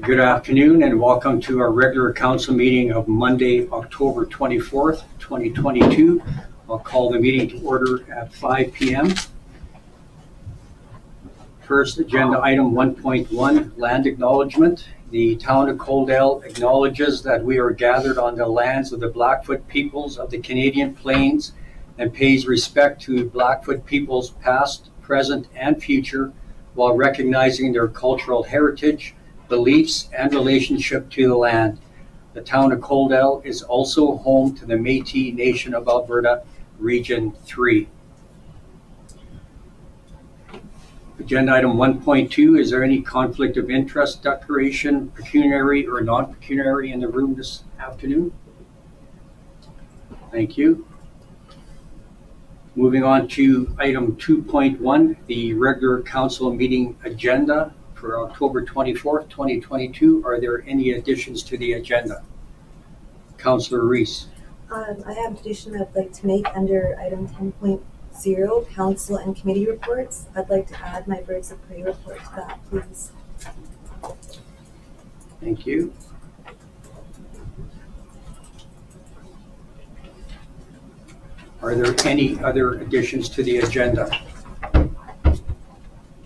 Good afternoon and welcome to our regular council meeting of Monday, October 24th, 2022. I'll call the meeting to order at 5 p.m. First agenda item 1.1, Land Acknowledgement. The town of Coaldale acknowledges that we are gathered on the lands of the Blackfoot peoples of the Canadian Plains and pays respect to Blackfoot peoples past, present, and future while recognizing their cultural heritage, beliefs, and relationship to the land. The town of Coaldale is also home to the Métis Nation of Alberta, Region 3. Agenda item 1.2, is there any conflict of interest declaration, pecuniary or non-pecuniary in the room this afternoon? Thank you. Moving on to item 2.1, the regular council meeting agenda for October 24th, 2022. Are there any additions to the agenda? Councillor Reese. I have an addition I'd like to make under item 10.0, council and committee reports. I'd like to add my birds of prey report to that, please. Thank you. Are there any other additions to the agenda?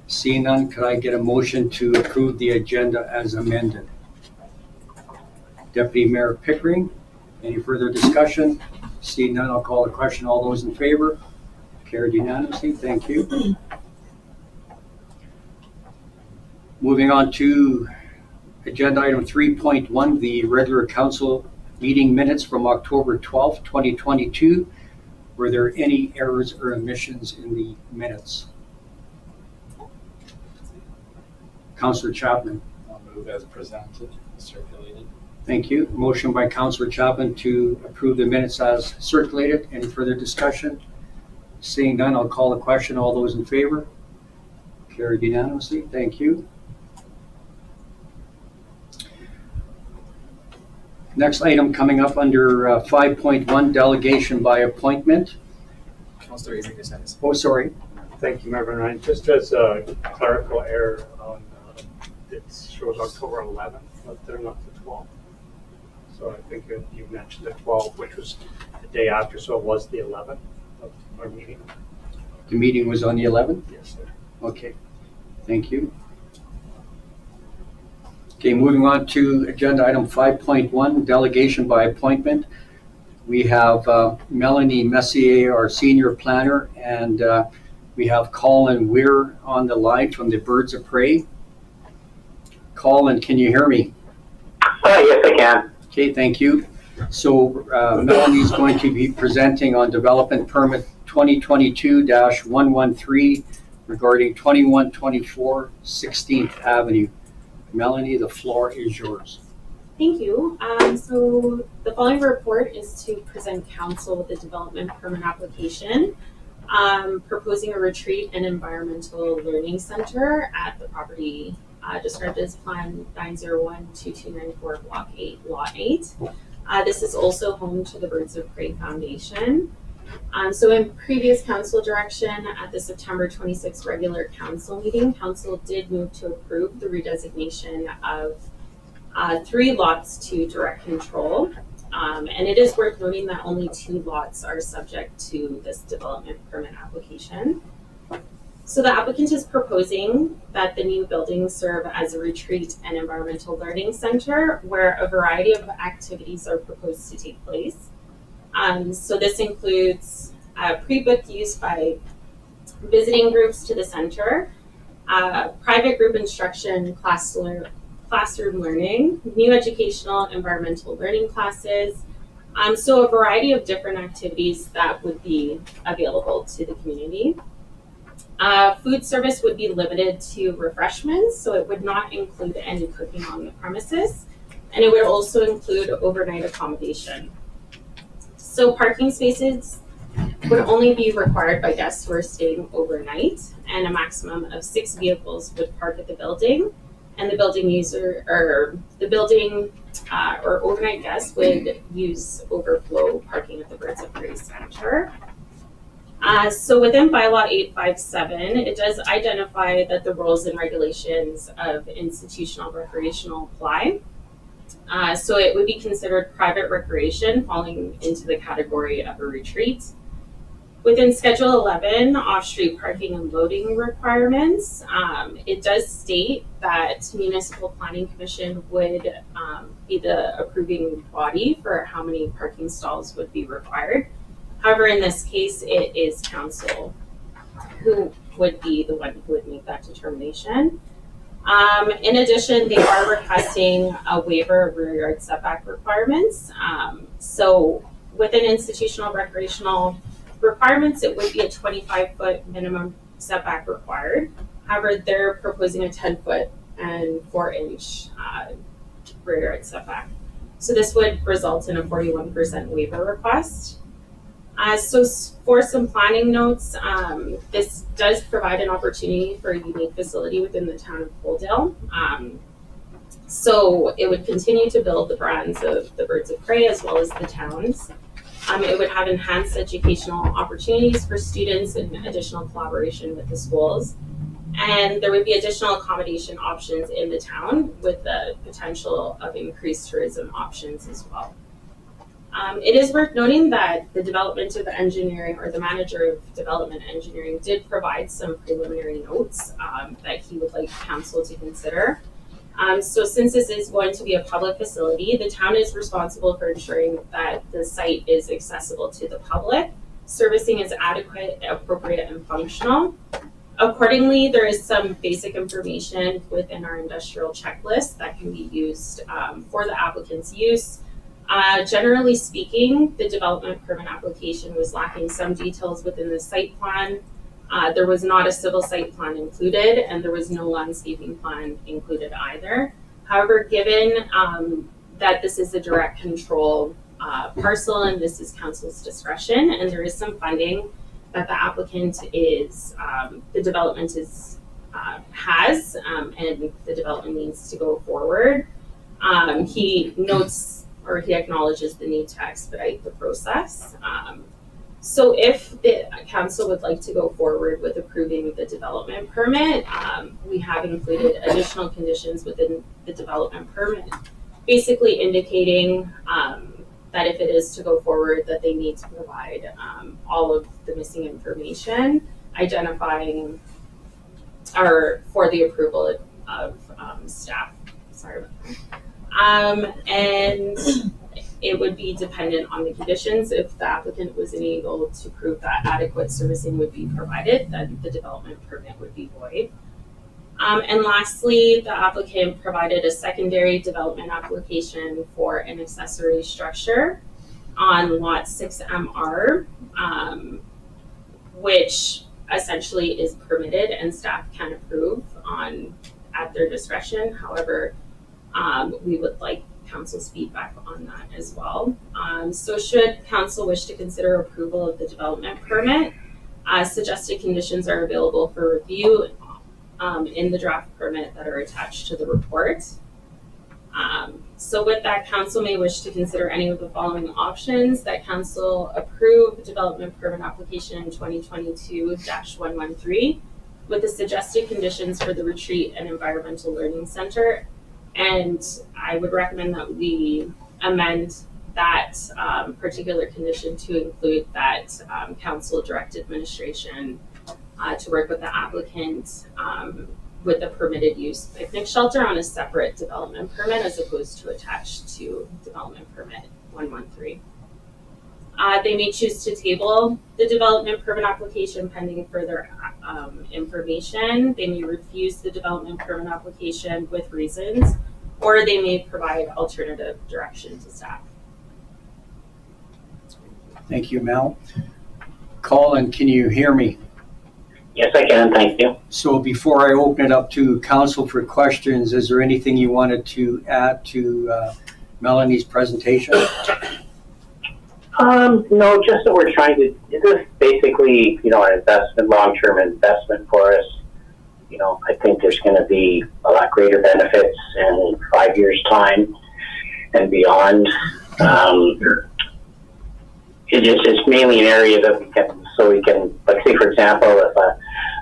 Seeing none, could I get a motion to approve the agenda as amended? Deputy Mayor Pickering, any further discussion? Seeing none, I'll call the question. All those in favor? Carried unanimously. Thank you. Moving on to agenda item 3.1, the regular council meeting minutes from October 12th, 2022. Were there any errors or omissions in the minutes? Councillor Chapman. I'll move as presented, circulated. Thank you. Motion by Councillor Chapman to approve the minutes as circulated. Any further discussion? Seeing none, I'll call the question. All those in favor? Carried unanimously. Thank you. Next item coming up under 5.1, delegation by appointment. Councillor Reese. Oh, sorry. Thank you, Mayor Van Rijn. Just as a clerical error, on it shows October 11th, but they're not the 12th. So I think you mentioned the 12th, which was the day after, so it was the 11th of our meeting. The meeting was on the 11th? Yes, sir. Okay. Thank you. Okay, moving on to agenda item 5.1, delegation by appointment. We have Melanie Messier, our senior planner, and we have Colin Weir on the line from the Birds of Prey. Colin, can you hear me? Yes, I can. Okay, thank you. So Melanie's going to be presenting on development permit 2022-113 regarding 2124 16th Avenue. Melanie, the floor is yours. Thank you. So the following report is to present council with the development permit application, proposing a retreat and environmental learning center at the property described as Plan 901-2294, Block 8, Lot 8. This is also home to the Birds of Prey Foundation. So in previous council direction at the September 26th regular council meeting, council did move to approve the redesignation of 3 lots to direct control. And it is worth noting that only 2 lots are subject to this development permit application. So the applicant is proposing that the new buildings serve as a retreat and environmental learning center where a variety of activities are proposed to take place. So this includes pre-booked use by visiting groups to the center, private group instruction, classroom learning, new educational environmental learning classes. So a variety of different activities that would be available to the community. Food service would be limited to refreshments, so it would not include any cooking on the premises, and it would also include overnight accommodation. So parking spaces would only be required by guests who are staying overnight, and a maximum of 6 vehicles would park at the building, and the building user or the building or overnight guests would use overflow parking at the Birds of Prey Center. So within Bylaw 857, it does identify that the rules and regulations of institutional recreational apply. So it would be considered private recreation, falling into the category of a retreat. Within Schedule 11, off-street parking and loading requirements, it does state that Municipal Planning Commission would be the approving body for how many parking stalls would be required. However, in this case, it is council who would be the one who would make that determination. In addition, they are requesting a waiver of rear yard setback requirements. So within institutional recreational requirements, it would be a 25-foot minimum setback required. However, they're proposing a 10-foot and 4-inch rear yard setback. So this would result in a 41% waiver request. So for some planning notes, this does provide an opportunity for a unique facility within the town of Coaldale. So it would continue to build the brands of the Birds of Prey as well as the towns. It would have enhanced educational opportunities for students and additional collaboration with the schools. And there would be additional accommodation options in the town with the potential of increased tourism options as well. It is worth noting that the development of the engineering, or the manager of development engineering, did provide some preliminary notes that he would like council to consider. So since this is going to be a public facility, the town is responsible for ensuring that the site is accessible to the public. Servicing is adequate, appropriate, and functional. Accordingly, there is some basic information within our industrial checklist that can be used for the applicant's use. Generally speaking, the development permit application was lacking some details within the site plan. There was not a civil site plan included, and there was no landscaping plan included either. However, given that this is a direct control parcel and this is council's discretion, and there is some funding that the applicant is, the development is, has, and the development needs to go forward, he notes, or he acknowledges the need to expedite the process. So if the council would like to go forward with approving the development permit, we have included additional conditions within the development permit, basically indicating that if it is to go forward, that they need to provide all of the missing information, identifying, or for the approval of staff. Sorry about that. And it would be dependent on the conditions. If the applicant was unable to prove that adequate servicing would be provided, then the development permit would be void. And lastly, the applicant provided a secondary development application for an accessory structure on lot 6MR, which essentially is permitted and staff can approve at their discretion. However, we would like council's feedback on that as well. So should council wish to consider approval of the development permit, suggested conditions are available for review in the draft permit that are attached to the report. So with that, council may wish to consider any of the following options: that council approve development permit application 2022-113 with the suggested conditions for the retreat and environmental learning center. And I would recommend that we amend that particular condition to include that council direct administration to work with the applicant with the permitted use picnic shelter on a separate development permit as opposed to attached to development permit 113. They may choose to table the development permit application pending further information. They may refuse the development permit application with reasons, or they may provide alternative direction to staff. Thank you, Mel. Colin, can you hear me? Yes, I can. Thank you. So before I open it up to council for questions, is there anything you wanted to add to Melanie's presentation? No, just that we're trying to, this is basically, an investment, long-term investment for us. I think there's going to be a lot greater benefits in 5 years' time and beyond. It's mainly an area that we can so we can, like say for example, if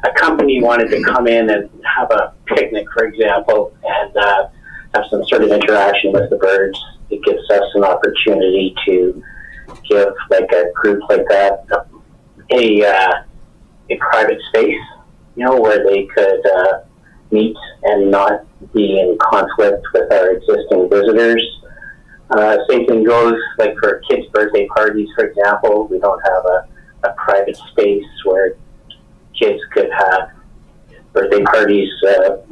a company wanted to come in and have a picnic, for example, and have some sort of interaction with the birds, it gives us an opportunity to give like a group like that a private space, you know, where they could meet and not be in conflict with our existing visitors. Same thing goes like for kids' birthday parties, for example. We don't have a private space where kids could have birthday parties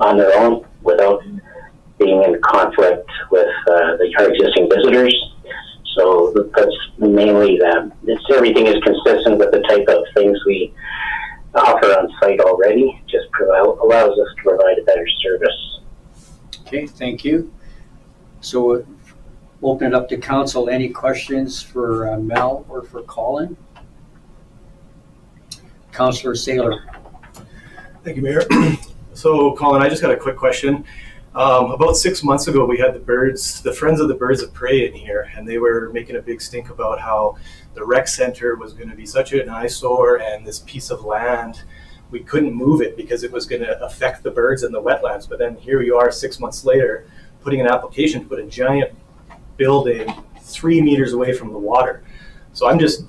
on their own without being in conflict with our existing visitors. So that's mainly them. Everything is consistent with the type of things we offer on site already, just allows us to provide a better service. Okay, thank you. So open it up to council. Any questions for Mel or for Colin? Councillor Saylor. Thank you, Mayor. So, Colin, I just got a quick question. About 6 months ago, we had the Friends of the Birds of Prey in here, and they were making a big stink about how the rec center was going to be such an eyesore, and this piece of land, we couldn't move it because it was going to affect the birds in the wetlands. But then here you are 6 months later, putting an application to put a giant building 3 meters away from the water. So I'm just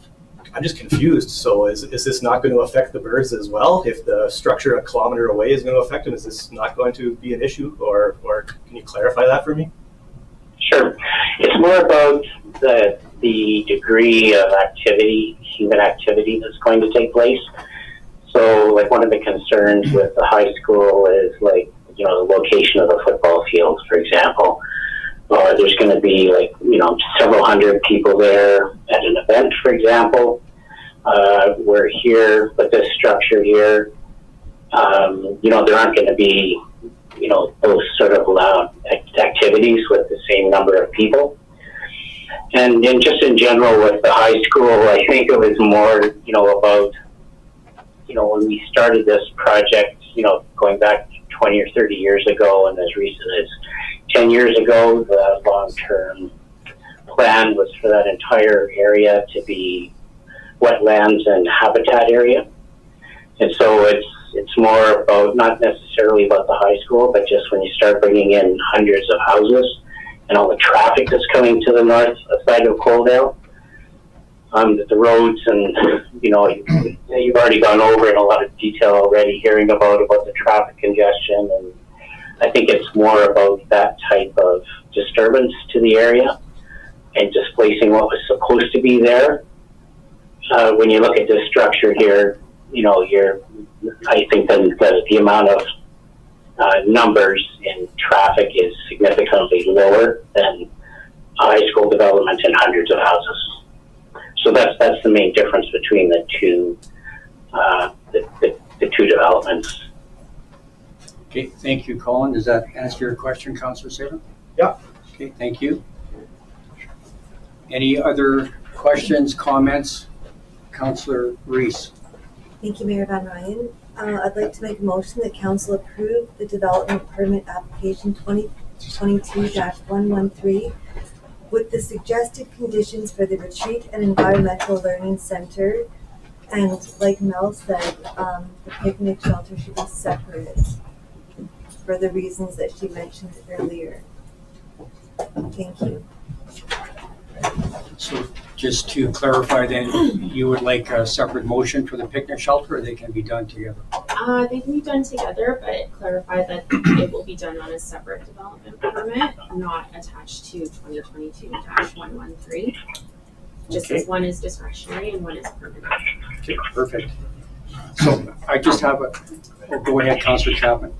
confused. So is this not going to affect the birds as well? If the structure a kilometer away is going to affect them, is this not going to be an issue? Or can you clarify that for me? Sure. It's more about the degree of activity, human activity that's going to take place. So like one of the concerns with the high school is like, you know, the location of the football field, for example. There's going to be like, you know, several hundred people there at an event, for example. We're here with this structure here. You know, there aren't going to be, you know, those sort of loud activities with the same number of people. And just in general with the high school, I think it was more, you know, about, you know, when we started this project, you know, going back 20 or 30 years ago, and as recent as 10 years ago, the long-term plan was for that entire area to be wetlands and habitat area. And so it's more about, not necessarily about the high school, but just when you start bringing in hundreds of houses and all the traffic that's coming to the north side of Coaldale, the roads, and you know, you've already gone over in a lot of detail already, hearing about the traffic congestion, and I think it's more about that type of disturbance to the area and displacing what was supposed to be there. When you look at this structure here, you know, I think that the amount of numbers in traffic is significantly lower than high school development and hundreds of houses. So that's the main difference between the two developments. Okay, thank you, Colin. Does that answer your question, Councillor Saylor? Yeah. Okay, thank you. Any other questions, comments? Councillor Reese. Thank you, Mayor Van Rijn. I'd like to make a motion that council approve the development permit application 2022-113 with the suggested conditions for the retreat and environmental learning center. And like Mel said, the picnic shelter should be separate for the reasons that she mentioned earlier. Thank you. So just to clarify then, you would like a separate motion for the picnic shelter, or they can be done together? They can be done together, but clarify that it will be done on a separate development permit, not attached to 2022-113. Just Okay. as one is discretionary and one is permanent. Okay, perfect. So I just have go ahead, Councillor Chapman.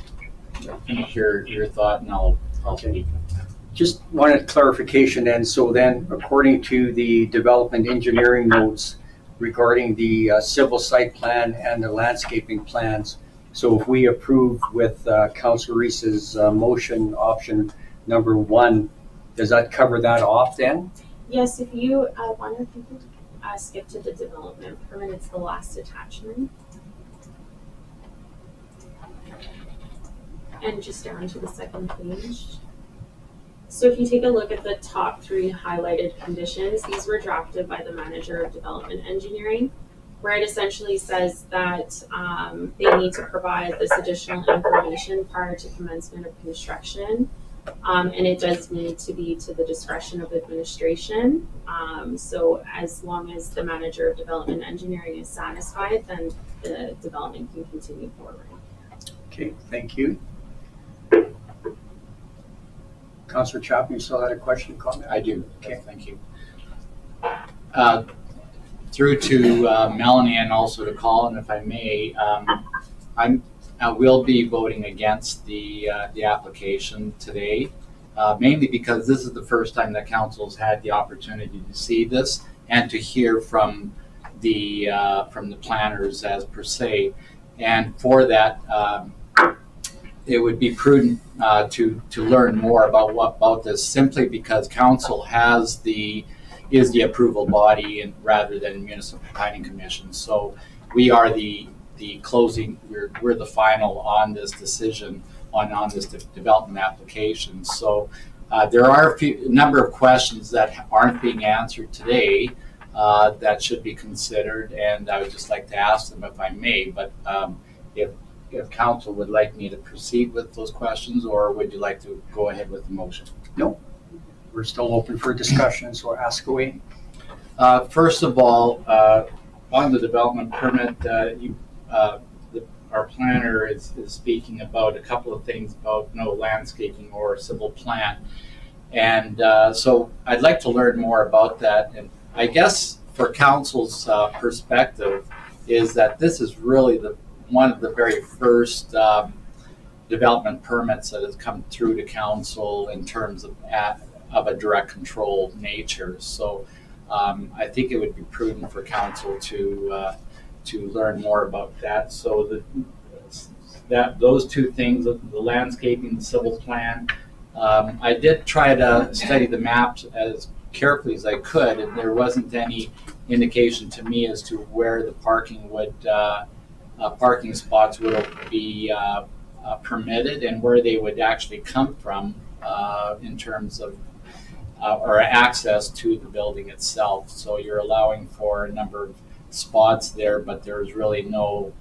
Finish your thought and I'll Okay. speak. Just wanted clarification then. So then, according to the development engineering notes regarding the civil site plan and the landscaping plans, so if we approve with Councillor Reese's motion option number 1, does that cover that off then? Yes, if you want to skip to the development permit, it's the last attachment. And just down to the second page. So if you take a look at the top 3 highlighted conditions, these were drafted by the manager of development engineering. where it essentially says that they need to provide this additional information prior to commencement of construction. And it does need to be to the discretion of administration. So as long as the manager of development engineering is satisfied, then the development can continue forward. Okay, thank you. Councillor Chapman, you still had a question, comment? I do. Okay. Thank you. Through to Melanie and also to Colin, if I may, I will be voting against the application today, mainly because this is the first time that council's had the opportunity to see this and to hear from the planners as per se, and for that, it would be prudent to learn more about this, simply because council is the approval body and rather than municipal planning commission. So we are the closing, we're the final on this decision on this development application. So there are a number of questions that aren't being answered today that should be considered, and I would just like to ask them if I may. But if council would like me to proceed with those questions, or would you like to go ahead with the motion? No, we're still open for discussion, so ask away. First of all, on the development permit, our planner is speaking about a couple of things about no landscaping or civil plan. And so I'd like to learn more about that. And I guess for council's perspective is that this is really one of the very first development permits that has come through to council in terms of a direct control nature. So I think it would be prudent for council to learn more about that. So those two things, the landscaping, the civil plan, I did try to study the maps as carefully as I could, and there wasn't any indication to me as to where the parking spots would be permitted and where they would actually come from in terms of or access to the building itself. So you're allowing for a number of spots there, but there's really no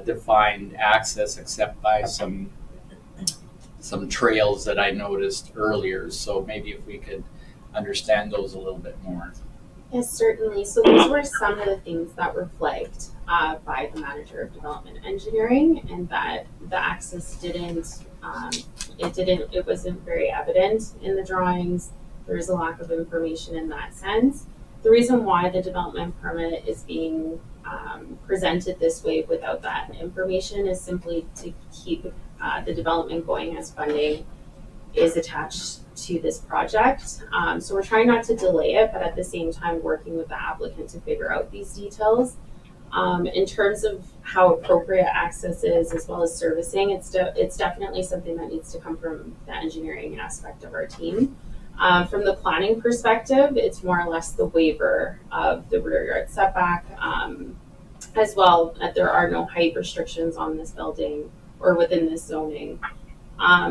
defined access except by some trails that I noticed earlier. So maybe if we could understand those a little bit more. Yes, certainly. So these were some of the things that were flagged by the manager of development engineering, and that the access it wasn't very evident in the drawings. There's a lack of information in that sense. The reason why the development permit is being presented this way without that information is simply to keep the development going as funding is attached to this project. So we're trying not to delay it, but at the same time working with the applicant to figure out these details. In terms of how appropriate access is as well as servicing, it's definitely something that needs to come from the engineering aspect of our team. From the planning perspective, it's more or less the waiver of the rear yard setback, as well that there are no height restrictions on this building or within this zoning.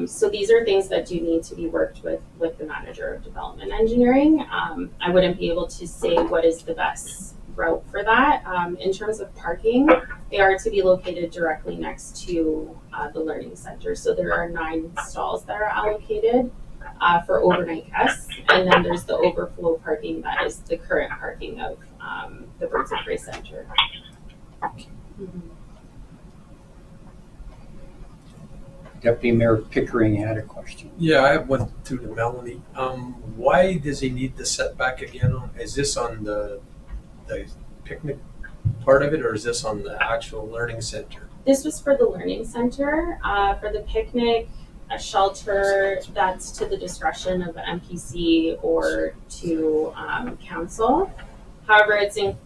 So these are things that do need to be worked with the manager of development engineering. I wouldn't be able to say what is the best route for that. In terms of parking, they are to be located directly next to the learning center. So there are 9 stalls that are allocated for overnight guests, and then there's the overflow parking that is the current parking of the Birds of Prey Center. Mm-hmm. Deputy Mayor Pickering had a question. Yeah, I have one to Melanie. Why does he need the setback again? Is this on the picnic part of it, or is this on the actual learning center? This was for the learning center. For the picnic, a shelter, that's to the discretion of the MPC or to council. However, it's in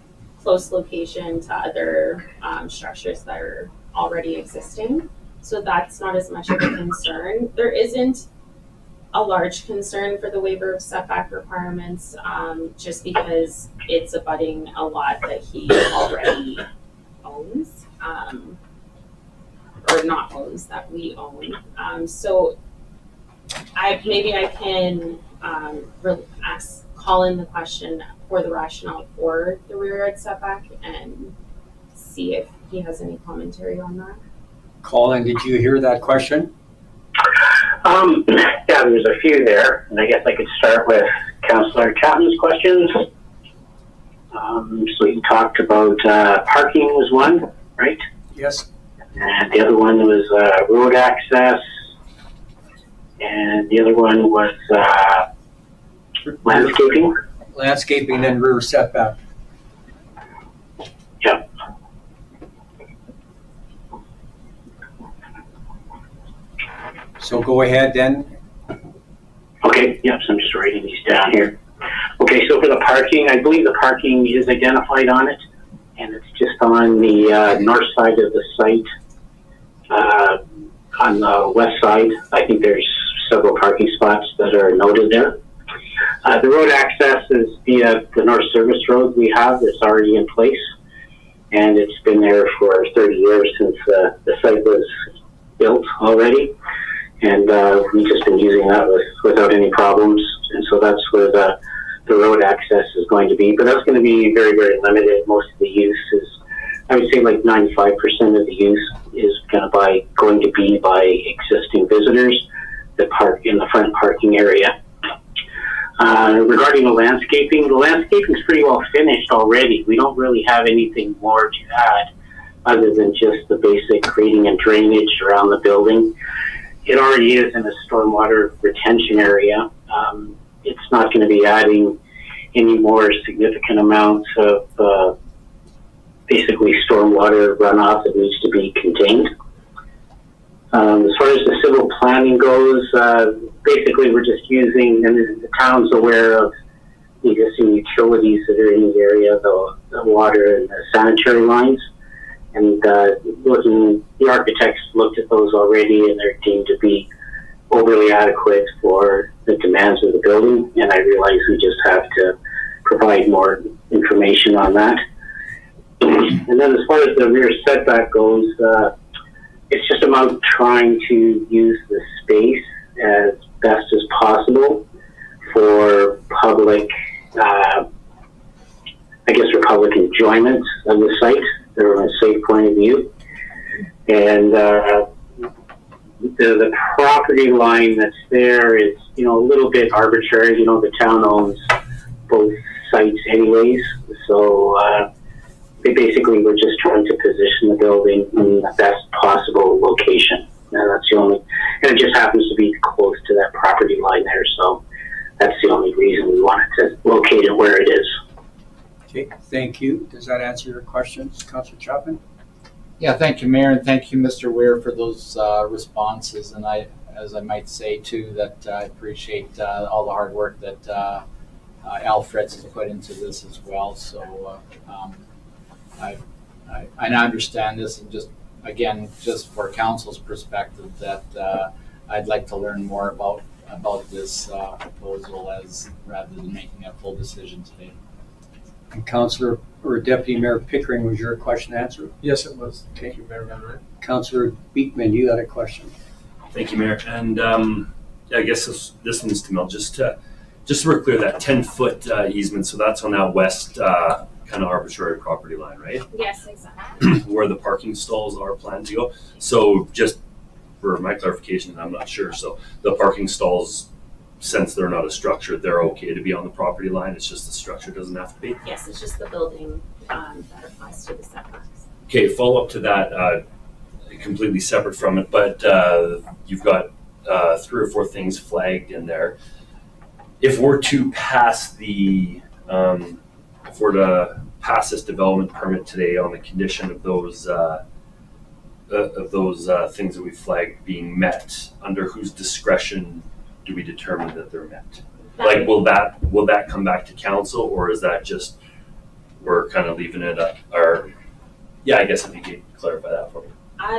close location to other structures that are already existing. So that's not as much of a concern. There isn't a large concern for the waiver of setback requirements, just because it's abutting a lot that he already owns, or not owns, that we own. So maybe I can ask Colin the question for the rationale for the rear yard setback and see if he has any commentary on that. Colin, did you hear that question? Yeah, there's a few there, and I guess I could start with Councillor Chapman's questions. So you talked about parking was one, right? Yes. And the other one was road access, and the other one was landscaping. Landscaping and rear setback. Yep. So go ahead then. Okay, yep, so I'm just writing these down here. Okay, so for the parking, I believe the parking is identified on it, and it's just on the north side of the site. On the west side, I think there's several parking spots that are noted there. The road access is via the North Service Road we have that's already in place, and it's been there for 30 years since the site was built already, and we've just been using that without any problems, and so that's where the road access is going to be, but that's going to be very, very limited. Most of the use is, I would say, like 95% of the use is going to be by existing visitors that park in the front parking area. Regarding the landscaping is pretty well finished already. We don't really have anything more to add other than just the basic grading and drainage around the building. It already is in a stormwater retention area. It's not going to be adding any more significant amounts of basically stormwater runoff that needs to be contained. As far as the civil planning goes, basically we're just using, and the town's aware of the existing utilities that are in the area, the water and the sanitary lines. And the architects looked at those already, and they're deemed to be overly adequate for the demands of the building. And I realize we just have to provide more information on that. And then as far as the rear setback goes, it's just about trying to use the space as best as possible for public, for public enjoyment of the site from a safe point of view. And the property line that's there is, a little bit arbitrary. The town owns both sites anyways, so they basically were just trying to position the building in the best possible location. And that's the only, and it just happens to be close to that property line there, so that's the only reason we wanted to locate it where it is. Okay, thank you. Does that answer your questions, Councillor Chapman? Yeah, thank you, Mayor, and thank you, Mr. Weir, for those responses. And I might say too, that I appreciate all the hard work that Alfred's has put into this as well. So I understand this, and just for council's perspective, that I'd like to learn more about this proposal rather than making a full decision today. And Councillor or Deputy Mayor Pickering, was your question answered? Yes, it was. Okay. Thank you, Mayor Van Rijn. Councillor Beekman, you had a question. Thank you, Mayor. And I guess this one's to Mel. Just so we're clear, that 10-foot easement, so that's on that west kind of arbitrary property line, right? Yes, exactly. Where the parking stalls are planned to go. So just for my clarification, I'm not sure. So the parking stalls, since they're not a structure, they're okay to be on the property line. It's just the structure doesn't have to be. Yes, it's just the building that applies to the setbacks. Okay, follow up to that, completely separate from it, but you've got 3 or 4 things flagged in there. If we're to pass this development permit today on the condition of those things that we flagged being met, under whose discretion do we determine that they're met? Like, will that come back to council, or is that just we're kind of leaving it up? Or I guess if you could clarify that for me.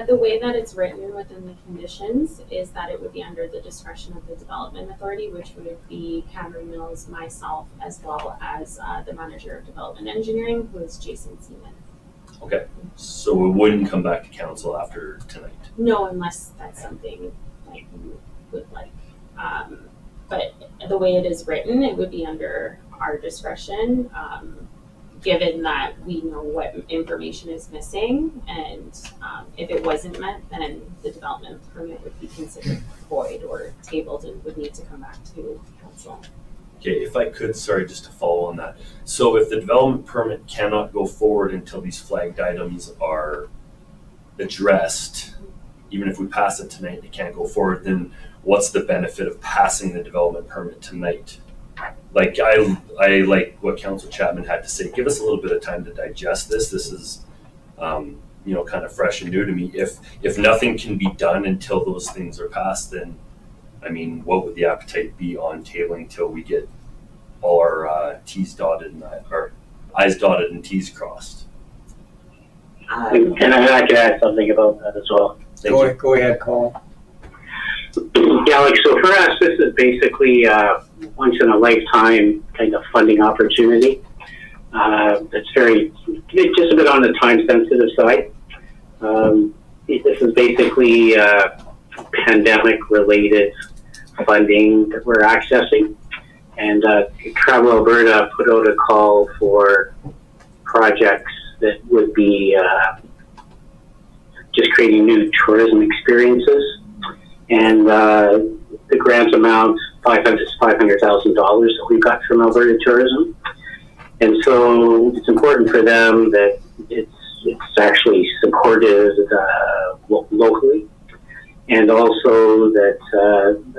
The way that it's written within the conditions is that it would be under the discretion of the development authority, which would be Cameron Mills, myself, as well as the manager of development engineering, who is Jason Seaman. Okay, so it wouldn't come back to council after tonight? No, unless that's something like you would like. But the way it is written, it would be under our discretion, given that we know what information is missing, and if it wasn't met, then the development permit would be considered void or tabled and would need to come back to council. Okay, if I could, sorry, just to follow on that. So if the development permit cannot go forward until these flagged items are addressed, even if we pass it tonight, it can't go forward, then what's the benefit of passing the development permit tonight? Like, I like what Councillor Chapman had to say. Give us a little bit of time to digest this. This is, you know, kind of fresh and new to me. If nothing can be done until those things are passed, then, I mean, what would the appetite be on tabling till we get all our T's dotted and our I's dotted and T's crossed? And I can add something about that as well. Go ahead, Colin. Yeah, like, so for us, this is basically once in a lifetime kind of funding opportunity. It's just a bit on the time sensitive side. This is basically pandemic related funding that we're accessing. And Travel Alberta put out a call for projects that would be just creating new tourism experiences. And the grant amount, $500,000 that we got from Alberta Tourism. And so it's important for them that it's actually supported locally. And also that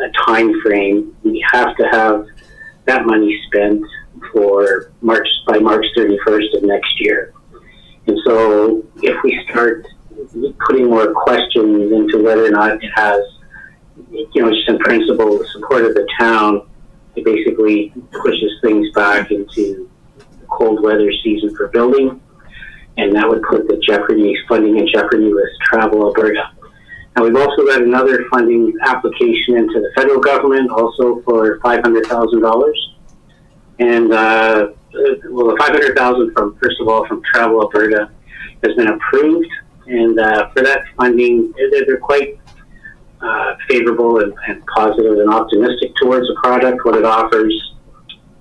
a time frame, we have to have that money spent for by March 31st of next year. And so if we start putting more questions into whether or not it has, you know, just in principle, the support of the town, it basically pushes things back into the cold weather season for building, and that would put the funding in jeopardy with Travel Alberta. Now we've also got another funding application into the federal government, also for $500,000, and well, the $500,000 from Travel Alberta has been approved, and for that funding, they're quite favorable and positive and optimistic towards the product, what it offers.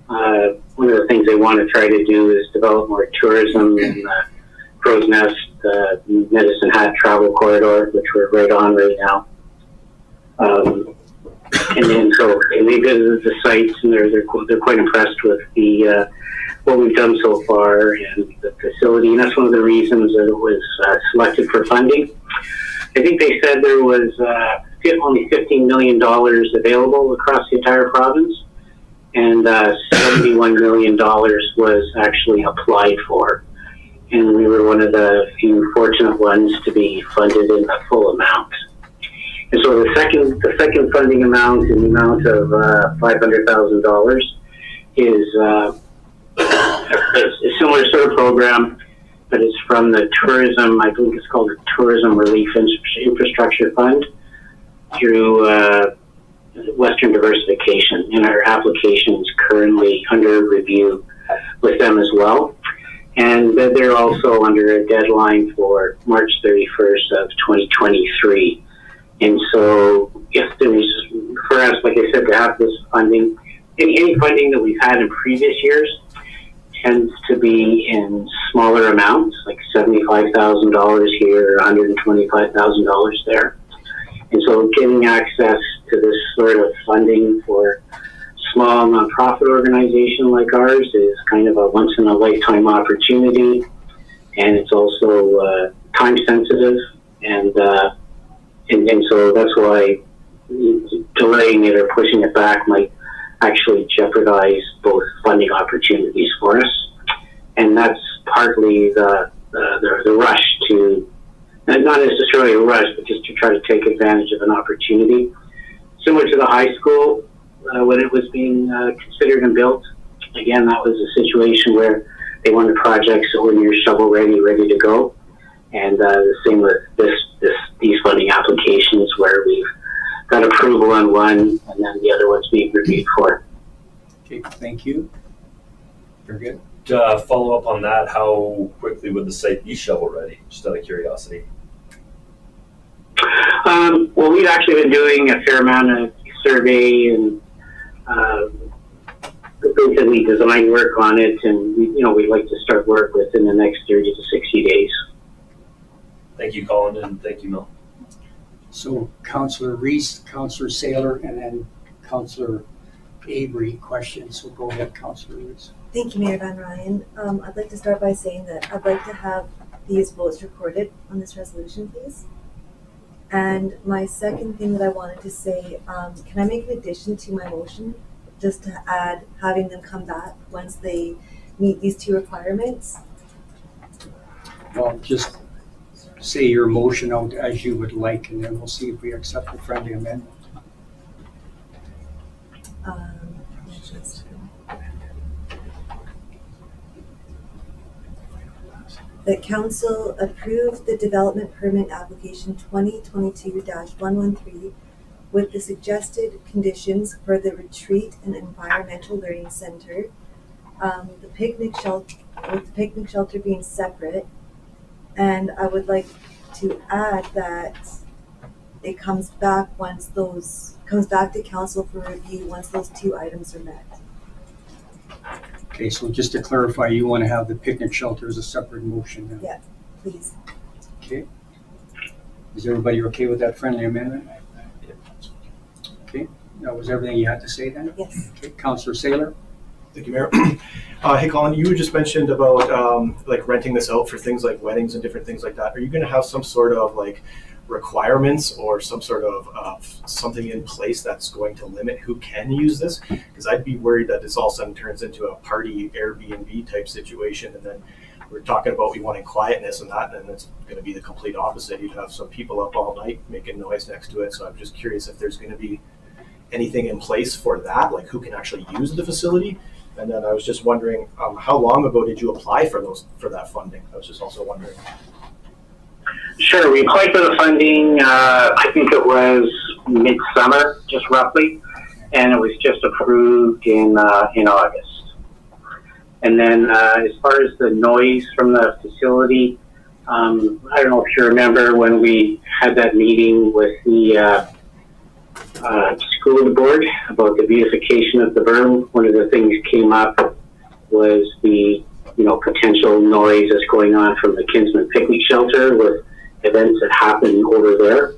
One of the things they want to try to do is develop more tourism in the Crow's Nest, Medicine Hat travel corridor, which we're right on right now. And then they visited the sites, and they're quite impressed with the what we've done so far and the facility, and that's one of the reasons that it was selected for funding. I think they said there was only $15 million available across the entire province, and $71 million was actually applied for. And we were one of the few fortunate ones to be funded in the full amount. And so the second funding amount, in the amount of $500,000, is a similar sort of program, but it's from the tourism, I believe it's called the Tourism Relief Infrastructure Fund, through Western Diversification. And our application is currently under review with them as well. And they're also under a deadline for March 31st of 2023. And so if there's, for us, like I said, to have this funding, any funding that we've had in previous years tends to be in smaller amounts, like $75,000 here, $125,000 there. And so getting access to this sort of funding for small nonprofit organization like ours is kind of a once in a lifetime opportunity, and it's also time sensitive, and so that's why delaying it or pushing it back might actually jeopardize both funding opportunities for us. And that's partly the rush to, not necessarily a rush, but just to try to take advantage of an opportunity. Similar to the high school, when it was being considered and built, again, that was a situation where they wanted projects that were near shovel ready to go. And the same with these funding applications, where we've got approval on one and then the other one's being reviewed for. Okay, thank you. Very good. To follow up on that, how quickly would the site be shovel ready? Just out of curiosity. Well, we've actually been doing a fair amount of survey and basically design work on it, and we'd like to start work within the next 30 to 60 days. Thank you, Colin, and thank you, Mel. So Councillor Reese, Councillor Saylor, and then Councillor Avery questions. So go ahead, Councillor Reese. Thank you, Mayor Van Rijn. I'd like to start by saying that I'd like to have these votes recorded on this resolution, please. And my second thing that I wanted to say, can I make an addition to my motion just to add having them come back once they meet these two requirements? Well, just say your motion out as you would like, and then we'll see if we accept the friendly amendment. That council approve the development permit application 2022-113 with the suggested conditions for the retreat and environmental learning center, the picnic shelter being separate, and I would like to add that it comes back to council for review once those two items are met. Okay, so just to clarify, you want to have the picnic shelter as a separate motion then? Yeah, please. Okay. Is everybody okay with that friendly amendment? Okay, that was everything you had to say then? Yes. Okay, Councillor Saylor? Thank you, Mayor. Hey, Colin, you just mentioned about like renting this out for things like weddings and different things like that. Are you going to have some sort of like requirements or some sort of something in place that's going to limit who can use this? Because I'd be worried that this all of a sudden turns into a party Airbnb type situation, and then we're talking about we wanting quietness and that, and it's going to be the complete opposite. You'd have some people up all night making noise next to it. So I'm just curious if there's going to be anything in place for that, like who can actually use the facility. And then I was just wondering, how long ago did you apply for that funding? I was just also wondering. Sure, we applied for the funding, I think it was midsummer, just roughly, and it was just approved in August. And then as far as the noise from the facility, I don't know if you remember when we had that meeting with the school board about the beautification of the berm. One of the things came up was the potential noise that's going on from the Kinsman Picnic Shelter with events that happen over there.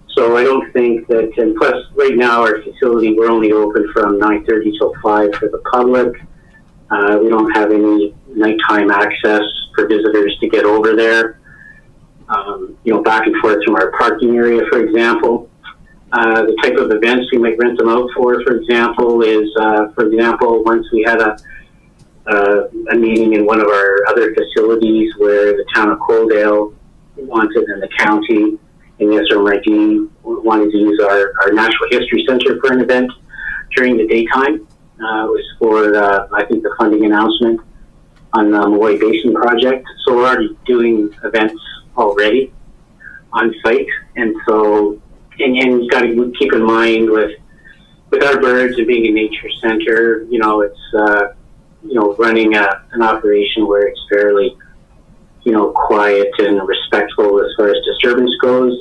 So I don't think that, and plus right now our facility, we're only open from 9:30 till 5 for the public. We don't have any nighttime access for visitors to get over there. Back and forth from our parking area, for example. The type of events we might rent them out for example, is, once we had a meeting in one of our other facilities where the town of Coaldale wanted, and the county and the SRMID wanted to use our Natural History Center for an event during the daytime. It was for, I think, the funding announcement on the Moy Basin project. So we're already doing events already on site. And so, and you got to keep in mind with our birds and being a nature center, it's, running an operation where it's fairly, quiet and respectful as far as disturbance goes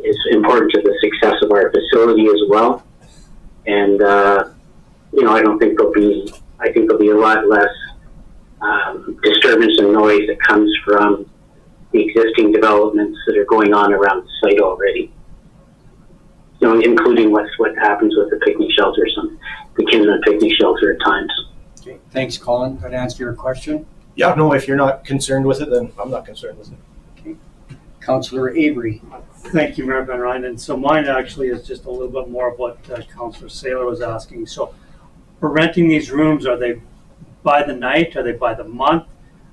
is important to the success of our facility as well. And, I think there'll be a lot less disturbance and noise that comes from the existing developments that are going on around the site already. Including what happens with the picnic shelters and the Kinsman Picnic Shelter at times. Okay, thanks, Colin. That answer your question? Yeah, no, if you're not concerned with it, then I'm not concerned with it. Okay. Councillor Avery. Thank you, Mayor Van Rijn. And so mine actually is just a little bit more of what Councillor Saylor was asking. So for renting these rooms, are they by the night? Are they by the month?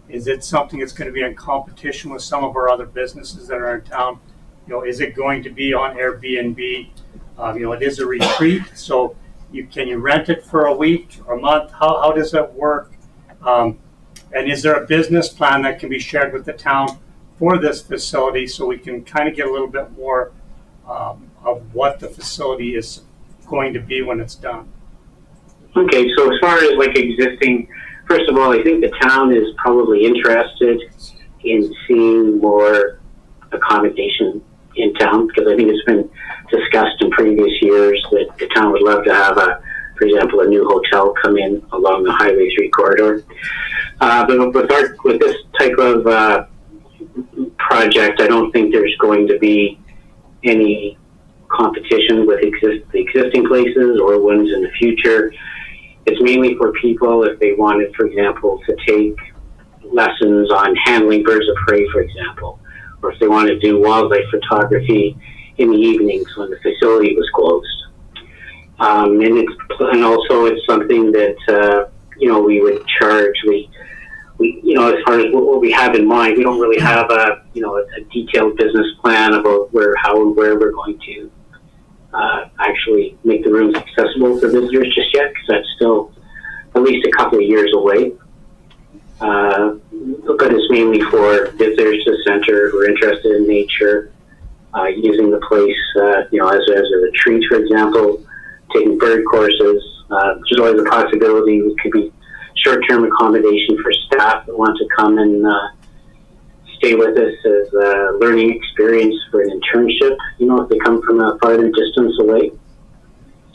Is it something that's going to be in competition with some of our other businesses that are in town? Is it going to be on Airbnb? It is a retreat, so can you rent it for a week or a month? How does that work? And is there a business plan that can be shared with the town for this facility so we can kind of get a little bit more of what the facility is going to be when it's done? Okay, so as far as like existing, first of all, I think the town is probably interested in seeing more accommodation in town, because I think it's been discussed in previous years that the town would love to have a for example, a new hotel come in along the Highway 3 corridor. But with this type of project, I don't think there's going to be any competition with the existing places or ones in the future. It's mainly for people if they wanted, for example, to take lessons on handling birds of prey, for example, or if they want to do wildlife photography in the evenings when the facility was closed. And also it's something that we would charge. We as far as what we have in mind, we don't really have a detailed business plan about how and where we're going to actually make the rooms accessible for visitors just yet, because that's still at least a couple of years away. But it's mainly for visitors to the center who are interested in nature, using the place, as a retreat, for example, taking bird courses. There's always a possibility it could be short-term accommodation for staff that want to come and stay with us as a learning experience for an internship, if they come from a farther distance away.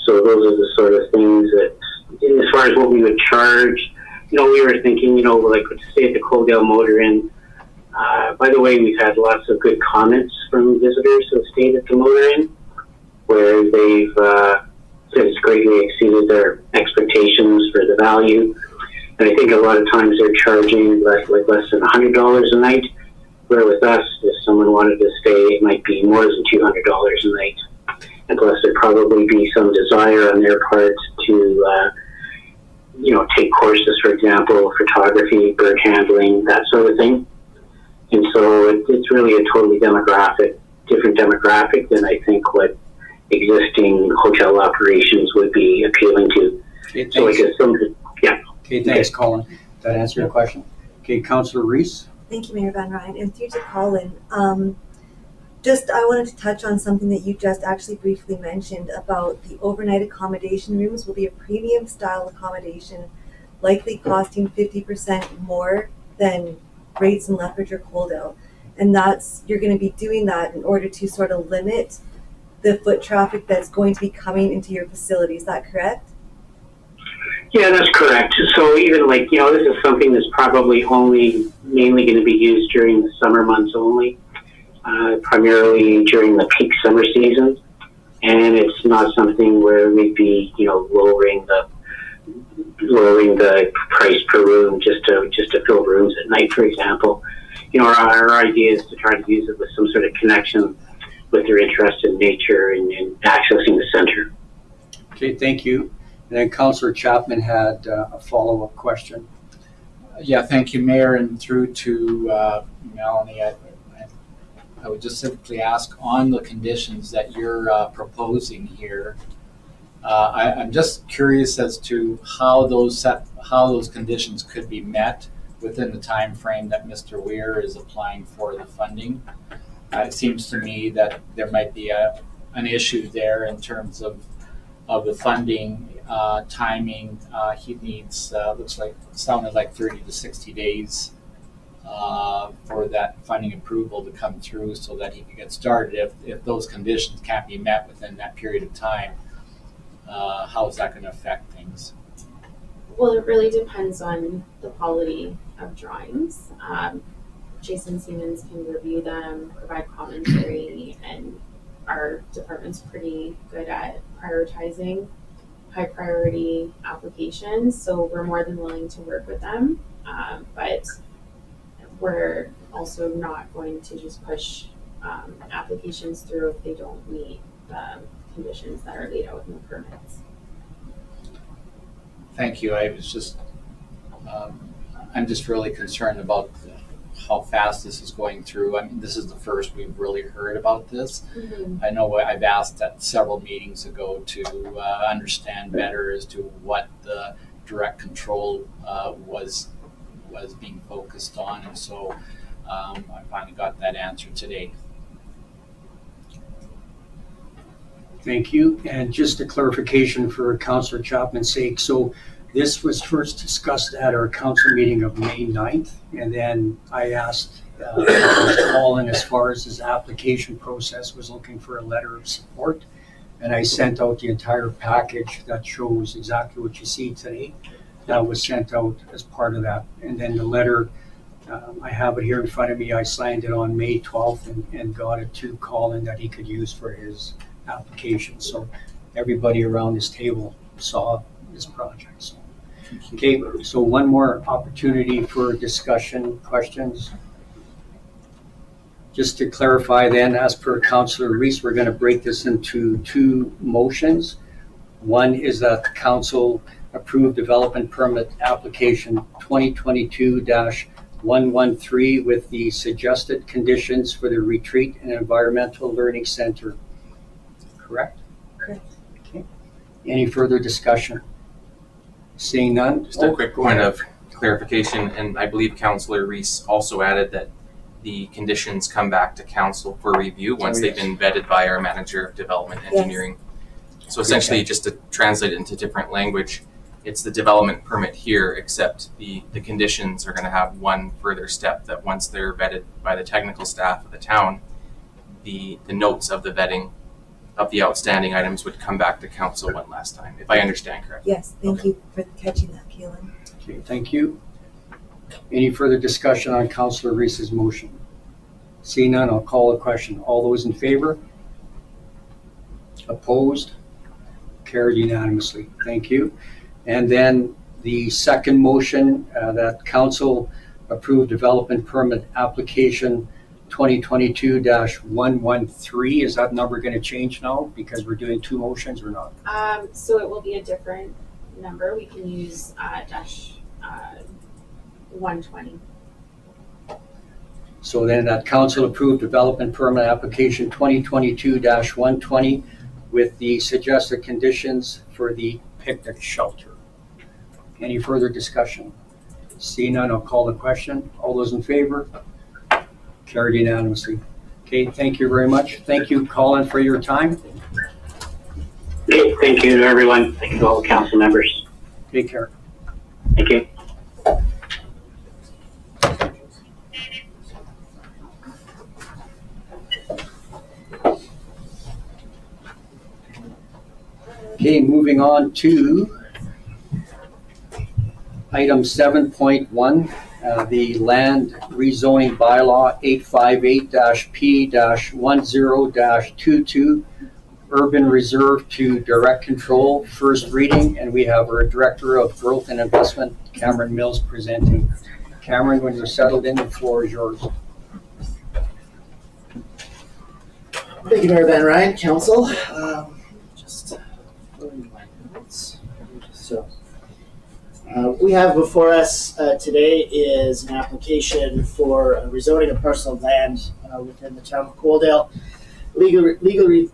So those are the sort of things that, as far as what we would charge, we were thinking, like stay at the Coaldale Motor Inn. By the way, we've had lots of good comments from visitors who have stayed at the Motor Inn, where they've said it's greatly exceeded their expectations for the value. And I think a lot of times they're charging less than $100 a night, where with us, if someone wanted to stay, it might be more than $200 a night. And plus, there'd probably be some desire on their part to take courses, for example, photography, bird handling, that sort of thing. And so it's really a totally different demographic than I think what existing hotel operations would be appealing to. Okay, so I guess Okay, thanks, Colin. That answer your question? Okay, Councillor Reese? Thank you, Mayor Van Rijn. And through to Colin, I wanted to touch on something that you just actually briefly mentioned about the overnight accommodation rooms will be a premium style accommodation, likely costing 50% more than rates in Lethbridge or Coaldale. And you're going to be doing that in order to sort of limit the foot traffic that's going to be coming into your facility. Is that correct? Yeah, that's correct. So even this is something that's probably mainly going to be used during the summer months only, primarily during the peak summer season. And it's not something where we'd be, lowering the price per room just to fill rooms at night, for example. Our idea is to try to use it with some sort of connection with their interest in nature and accessing the center. Okay, thank you. And then Councillor Chapman had a follow-up question. Yeah, thank you, Mayor, and through to Melanie. I would just simply ask on the conditions that you're proposing here. I'm just curious as to how those conditions could be met within the time frame that Mr. Weir is applying for the funding. It seems to me that there might be an issue there in terms of the funding timing. He needs sounded like 30 to 60 days for that funding approval to come through so that he can get started. If those conditions can't be met within that period of time, how is that going to affect things? Well, it really depends on the quality of drawings. Jason Siemens can review them, provide commentary, and our department's pretty good at prioritizing high priority applications, so we're more than willing to work with them, but we're also not going to just push applications through if they don't meet the conditions that are laid out in the permits. Thank you. I'm just really concerned about how fast this is going through. I mean, this is the first we've really heard about this. Mm-hmm. I know I've asked at several meetings ago to understand better as to what the direct control was being focused on, and so I finally got that answer today. Thank you. And just a clarification for Councillor Chapman's sake. So this was first discussed at our council meeting of May 9th, and then I asked Colin as far as his application process was looking for a letter of support. And I sent out the entire package that shows exactly what you see today. That was sent out as part of that. And then the letter, I have it here in front of me. I signed it on May 12th and got it to Colin that he could use for his application. So everybody around this table saw this project. So, okay, so one more opportunity for discussion, questions. Just to clarify then, as per Councillor Reese, we're going to break this into two motions. One is that the council approve development permit application 2022-113 with the suggested conditions for the Retreat and Environmental Learning Center. Correct? Correct. Okay. Any further discussion? Seeing none? Just a quick point of clarification, and I believe Councillor Reese also added that the conditions come back to council for review once they've been vetted by our manager of development engineering. Yes. So essentially, just to translate it into different language, it's the development permit here, except the conditions are going to have one further step, that once they're vetted by the technical staff of the town, the notes of the vetting of the outstanding items would come back to council one last time, if I understand correctly. Yes, thank you for catching that, Colin. Okay, thank you. Any further discussion on Councillor Reese's motion? Seeing none, I'll call the question. All those in favor? Opposed? Carried unanimously. Thank you. And then the second motion that council approved development permit application 2022-113. Is that number going to change now because we're doing two motions or not? So it will be a different number. We can use dash 120. So then that council approved development permit application 2022-120 with the suggested conditions for the picnic shelter. Any further discussion? Seeing none, I'll call the question. All those in favor? Carried unanimously. Okay, thank you very much. Thank you, Colin, for your time. Okay, thank you to everyone. Thank you to all the council members. Take care. Thank you. Okay, moving on to item 7.1, the land rezoning bylaw 858-P-10-22, urban reserve to direct control, first reading, and we have our Director of Growth and Investment, Cameron Mills, presenting. Cameron, when you're settled in, the floor is yours. Thank you, Mayor Van Rijn, Council. So, we have before us today is an application for a rezoning of parcel of land within the town of Coaldale, legally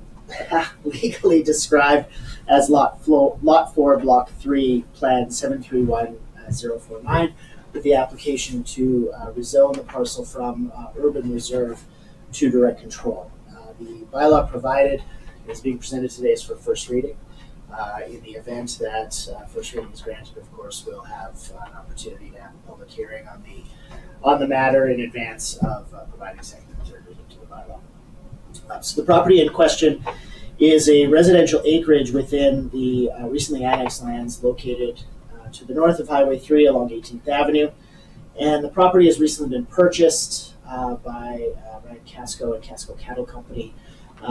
described as Lot 4, Block 3, Plan 731049, with the application to rezone the parcel from urban reserve to direct control. The bylaw provided is being presented today is for first reading. In the event that first reading is granted, of course, we'll have an opportunity to have a public hearing on the matter in advance of providing second and third reading to the bylaw. So the property in question is a residential acreage within the recently annexed lands located to the north of Highway 3 along 18th Avenue. And the property has recently been purchased by Ryan Casco and Casco Cattle Company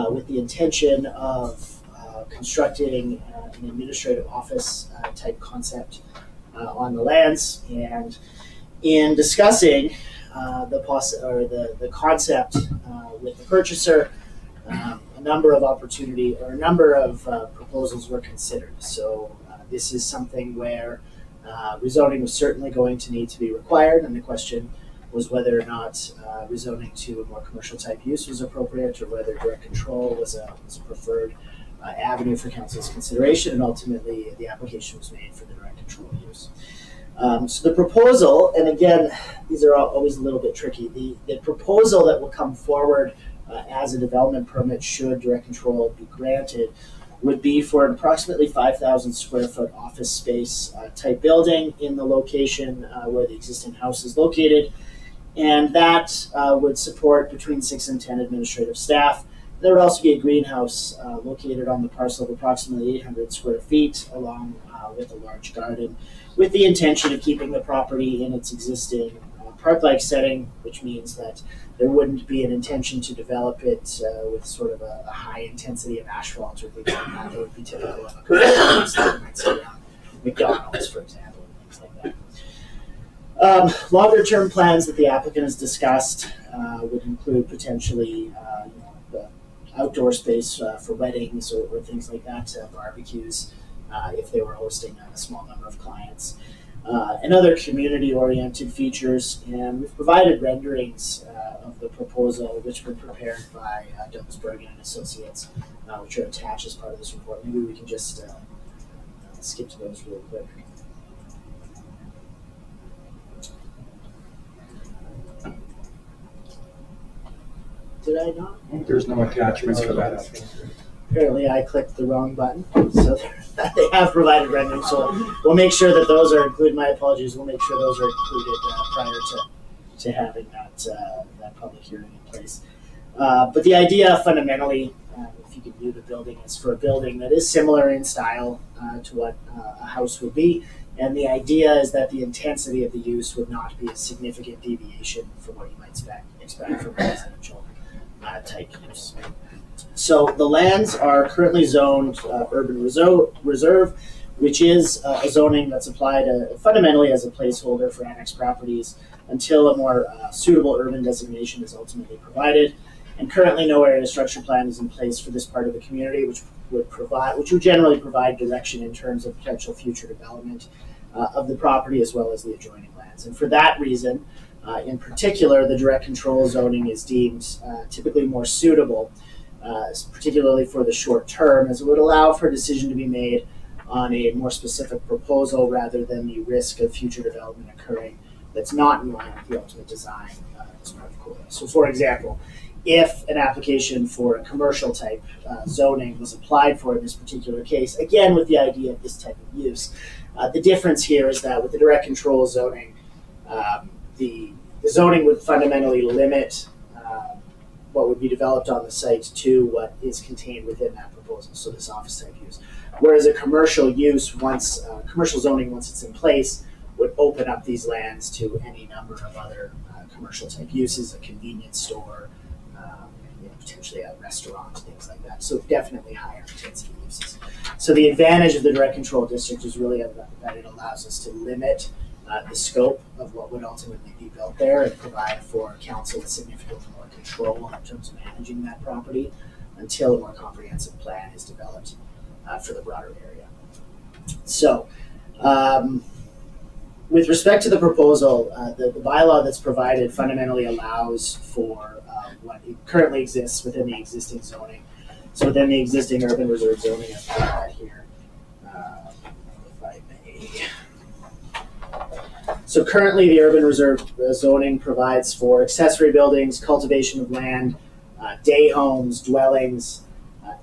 with the intention of constructing an administrative office type concept on the lands. And in discussing the concept with the purchaser, a number of proposals were considered. So this is something where rezoning was certainly going to need to be required, and the question was whether or not rezoning to a more commercial type use was appropriate, or whether direct control was a preferred avenue for council's consideration, and ultimately the application was made for the direct control use. So the proposal, and again, these are always a little bit tricky, the proposal that will come forward as a development permit should direct control be granted would be for an approximately 5,000 square foot office space type building in the location where the existing house is located, and that would support between 6 and 10 administrative staff. There would also be a greenhouse located on the parcel of approximately 800 square feet, along with a large garden, with the intention of keeping the property in its existing park-like setting, which means that there wouldn't be an intention to develop it with sort of a high intensity of asphalt or things like that. That would be typical of a commercial use that you might see around McDonald's, for example, and things like that. Longer term plans that the applicant has discussed would include potentially the outdoor space for weddings or things like that, barbecues, if they were hosting a small number of clients. And other community-oriented features, and we've provided renderings of the proposal, which were prepared by Douglas Bergen and Associates, which are attached as part of this report. Maybe we can just skip to those really quick. Did I not? There's no attachments for that. Apparently I clicked the wrong button, so they have provided renderings, so we'll make sure that those are included. My apologies, we'll make sure those are included prior to having that public hearing in place. But the idea fundamentally, if you could view the building, is for a building that is similar in style to what a house would be, and the idea is that the intensity of the use would not be a significant deviation from what you might expect from residential type use. So the lands are currently zoned urban reserve, which is a zoning that's applied fundamentally as a placeholder for annexed properties until a more suitable urban designation is ultimately provided. And currently no area structure plan is in place for this part of the community, which would generally provide direction in terms of potential future development of the property as well as the adjoining lands. And for that reason, in particular, the direct control zoning is deemed typically more suitable, particularly for the short term, as it would allow for a decision to be made on a more specific proposal rather than the risk of future development occurring that's not in line with the ultimate design as part of Coaldale. So for example, if an application for a commercial type zoning was applied for in this particular case, again with the idea of this type of use, the difference here is that with the direct control zoning, the zoning would fundamentally limit what would be developed on the site to what is contained within that proposal, so this office type use. Whereas a commercial use, commercial zoning, once it's in place, would open up these lands to any number of other commercial type uses, a convenience store, potentially a restaurant, things like that. So definitely higher intensity uses. So the advantage of the direct control district is really that it allows us to limit the scope of what would ultimately be built there and provide for council with significantly more control in terms of managing that property until a more comprehensive plan is developed for the broader area. So with respect to the proposal, the bylaw that's provided fundamentally allows for what currently exists within the existing zoning. So within the existing urban reserve zoning, I've got that here, if I may. So currently the urban reserve zoning provides for accessory buildings, cultivation of land, day homes, dwellings,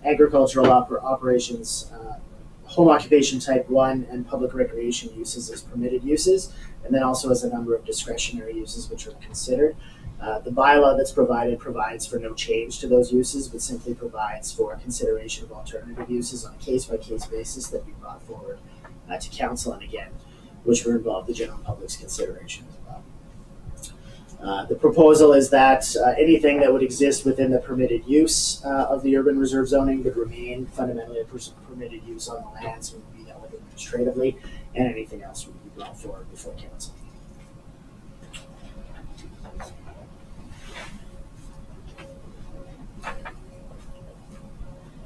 agricultural operations, home occupation type 1, and public recreation uses as permitted uses, and then also as a number of discretionary uses which are considered. The bylaw that's provided provides for no change to those uses, but simply provides for consideration of alternative uses on a case-by-case basis that be brought forward to council, and again, which would involve the general public's consideration as well. The proposal is that anything that would exist within the permitted use of the urban reserve zoning would remain fundamentally a permitted use on the lands and would be dealt with administratively, and anything else would be brought forward before council.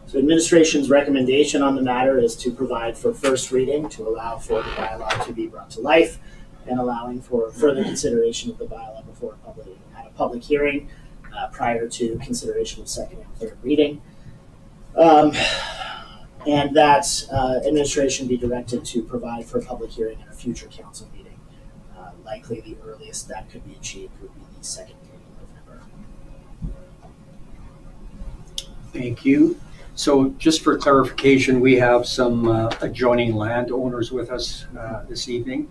So administration's recommendation on the matter is to provide for first reading to allow for the bylaw to be brought to life and allowing for further consideration of the bylaw before at a public hearing prior to consideration of second and third reading. And that administration be directed to provide for a public hearing at a future council meeting. Likely the earliest that could be achieved would be the second meeting of November. Thank you. So just for clarification, we have some adjoining landowners with us this evening.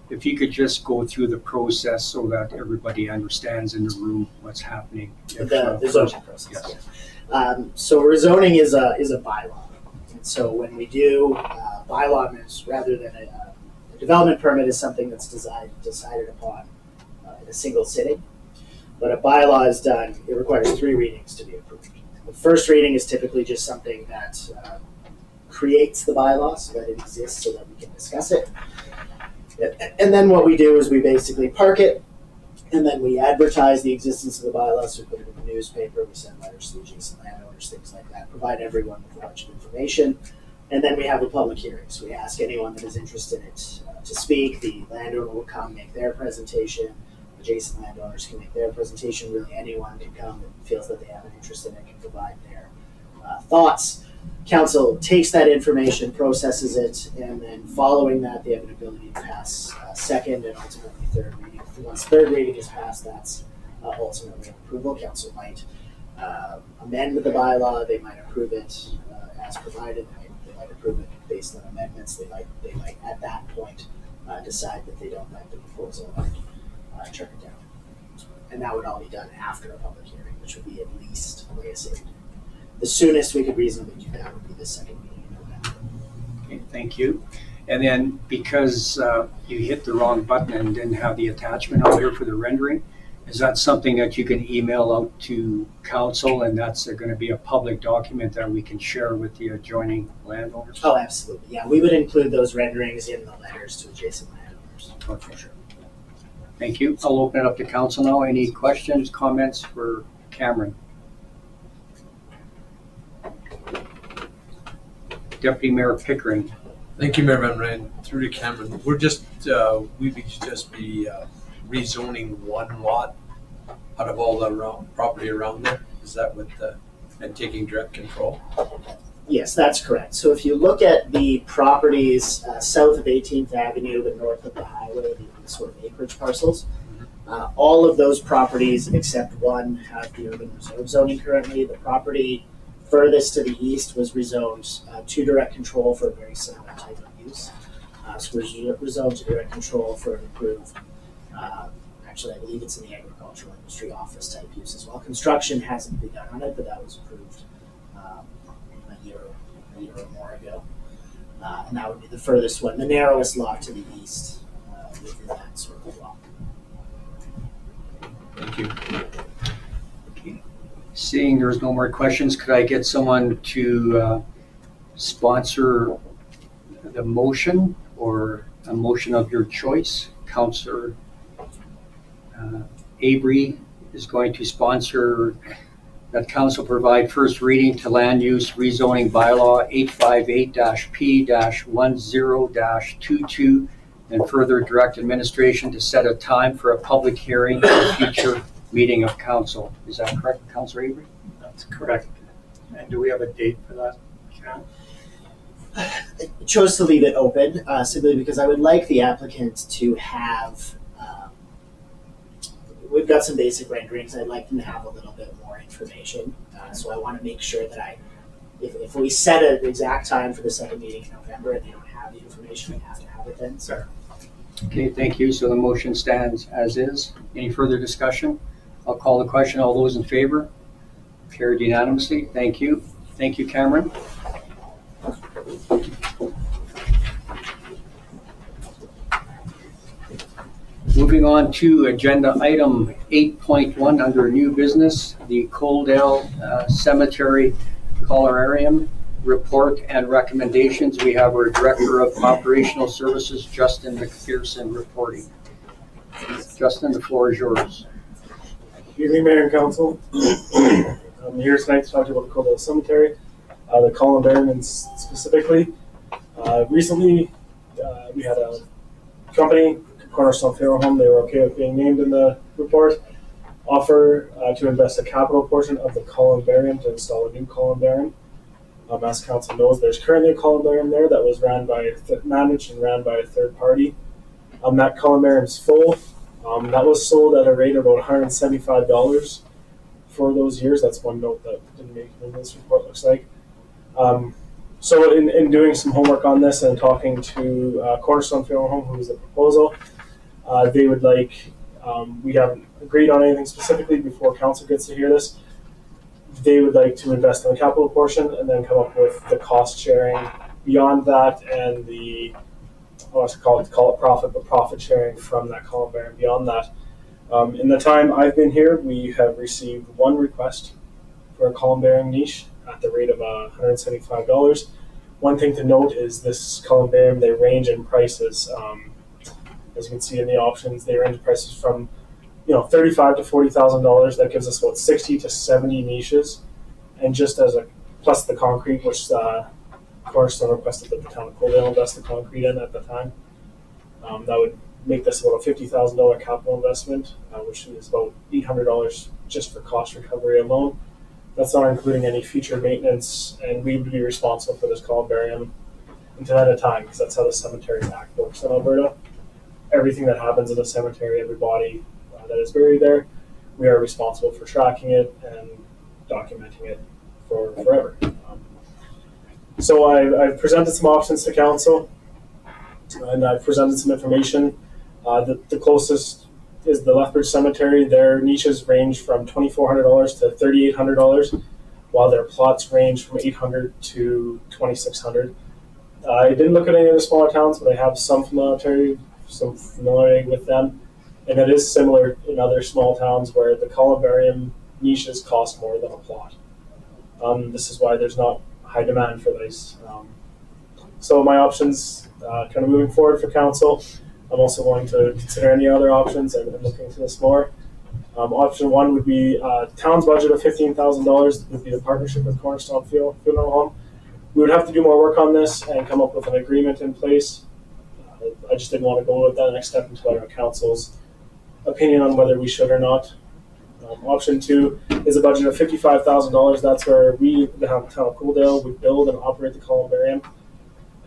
If you could just go through the process so that everybody understands in the room what's happening. The zoning process. Yes. So rezoning is a bylaw. And so when we do bylaw amendments, rather than a development permit is something that's decided upon in a single sitting. When a bylaw is done, it requires 3 readings to be approved. The first reading is typically just something that creates the bylaw so that it exists so that we can discuss it. And then what we do is we basically park it, and then we advertise the existence of the bylaw, so we put it in the newspaper, we send letters to adjacent landowners, things like that, provide everyone with a bunch of information, and then we have a public hearing. So we ask anyone that is interested in it to speak. The landowner will come make their presentation, adjacent landowners can make their presentation, really anyone can come that feels that they have an interest in it can provide their thoughts. Council takes that information, processes it, and then following that, they have an ability to pass second and ultimately third reading. Once third reading is passed, that's ultimately approval. Council might amend the bylaw, they might approve it as provided, they might approve it based on amendments, they might at that point decide that they don't like the proposal and turn it down. And that would all be done after a public hearing, which would be at least, like I said, the soonest we could reasonably do that would be the second meeting in November. Okay, thank you. And then because you hit the wrong button and didn't have the attachment out here for the rendering, is that something that you can email out to council, and that's going to be a public document that we can share with the adjoining landowners? Oh, absolutely. Yeah, we would include those renderings in the letters to adjacent landowners. Okay, for sure. Thank you. I'll open it up to council now. Any questions, comments for Cameron? Deputy Mayor Pickering. Thank you, Mayor Van Rijn. Through to Cameron. We're just, we would just be rezoning one lot out of all the property around there. Is that what and taking direct control? Yes, that's correct. So if you look at the properties south of 18th Avenue but north of the highway, the sort of acreage parcels, all of those properties except one have the urban reserve zoning currently. The property furthest to the east was rezoned to direct control for a very similar type of use. So we're rezoned to direct control for an improved, actually I believe it's in the agricultural industry office type use as well. Construction hasn't begun on it, but that was approved a year or more ago. And that would be the furthest one, the narrowest lot to the east within that sort of block. Thank you. Seeing there's no more questions, could I get someone to sponsor the motion or a motion of your choice? Councillor Avery is going to sponsor that council provide first reading to land use rezoning bylaw 858-P-10-22 and further direct administration to set a time for a public hearing for a future meeting of council. Is that correct, Councillor Avery? That's correct. And do we have a date for that, Cam? I chose to leave it open simply because I would like the applicant to have, we've got some basic renderings, I'd like them to have a little bit more information. So I want to make sure that if we set an exact time for the second meeting in November and they don't have the information, we have to have it then. So. Okay, thank you. So the motion stands as is. Any further discussion? I'll call the question. All those in favor? Carried unanimously. Thank you. Thank you, Cameron. Moving on to agenda item 8.1 under new business, the Coaldale Cemetery Columbarium report and recommendations. We have our Director of Operational Services, Justin MacPherson, reporting. Justin, the floor is yours. Good evening, Mayor and Council. I'm here tonight to talk about the Coaldale Cemetery, the Columbarium specifically. Recently, we had a company, Cornerstone Funeral Home, they were okay with being named in the report, offer to invest a capital portion of the Columbarium to install a new Columbarium. As Council knows, there's currently a Columbarium there that was managed and ran by a third party. That Columbarium's full. That was sold at a rate of about $175 for those years. That's one note that didn't make it in this report, looks like. So in doing some homework on this and talking to Cornerstone Funeral Home, who was the proposal, they would like, we haven't agreed on anything specifically before council gets to hear this. they would like to invest in the capital portion and then come up with the cost sharing beyond that and the, I want to call it profit, but profit sharing from that Columbarium beyond that. In the time I've been here, we have received one request for a Columbarium niche at the rate of $175. One thing to note is this Columbarium, they range in prices. As you can see in the options, they range in prices from $35,000 to $40,000. That gives us about 60 to 70 niches, and just as a plus the concrete, which Cornerstone requested that the town of Coaldale invest the concrete in at the time. That would make this about a $50,000 capital investment, which is about $800 just for cost recovery alone. That's not including any future maintenance, and we would be responsible for this Columbarium until at a time, because that's how the Cemetery Act works in Alberta. Everything that happens in the cemetery, every body that is buried there, we are responsible for tracking it and documenting it for forever. So I've presented some options to council, and I've presented some information. The closest is the Lethbridge Cemetery. Their niches range from $2,400 to $3,800, while their plots range from $800 to $2,600. I didn't look at any of the smaller towns, but I have some familiarity with them. And it is similar in other small towns where the Columbarium niches cost more than a plot. This is why there's not high demand for these. So my options, kind of moving forward for council, I'm also going to consider any other options and look into this more. Option one would be town's budget of $15,000 would be the partnership with Cornerstone Funeral Home. We would have to do more work on this and come up with an agreement in place. I just didn't want to go with that next step until our council's opinion on whether we should or not. Option two is a budget of $55,000. That's where we, the town of Coaldale, would build and operate the Columbarium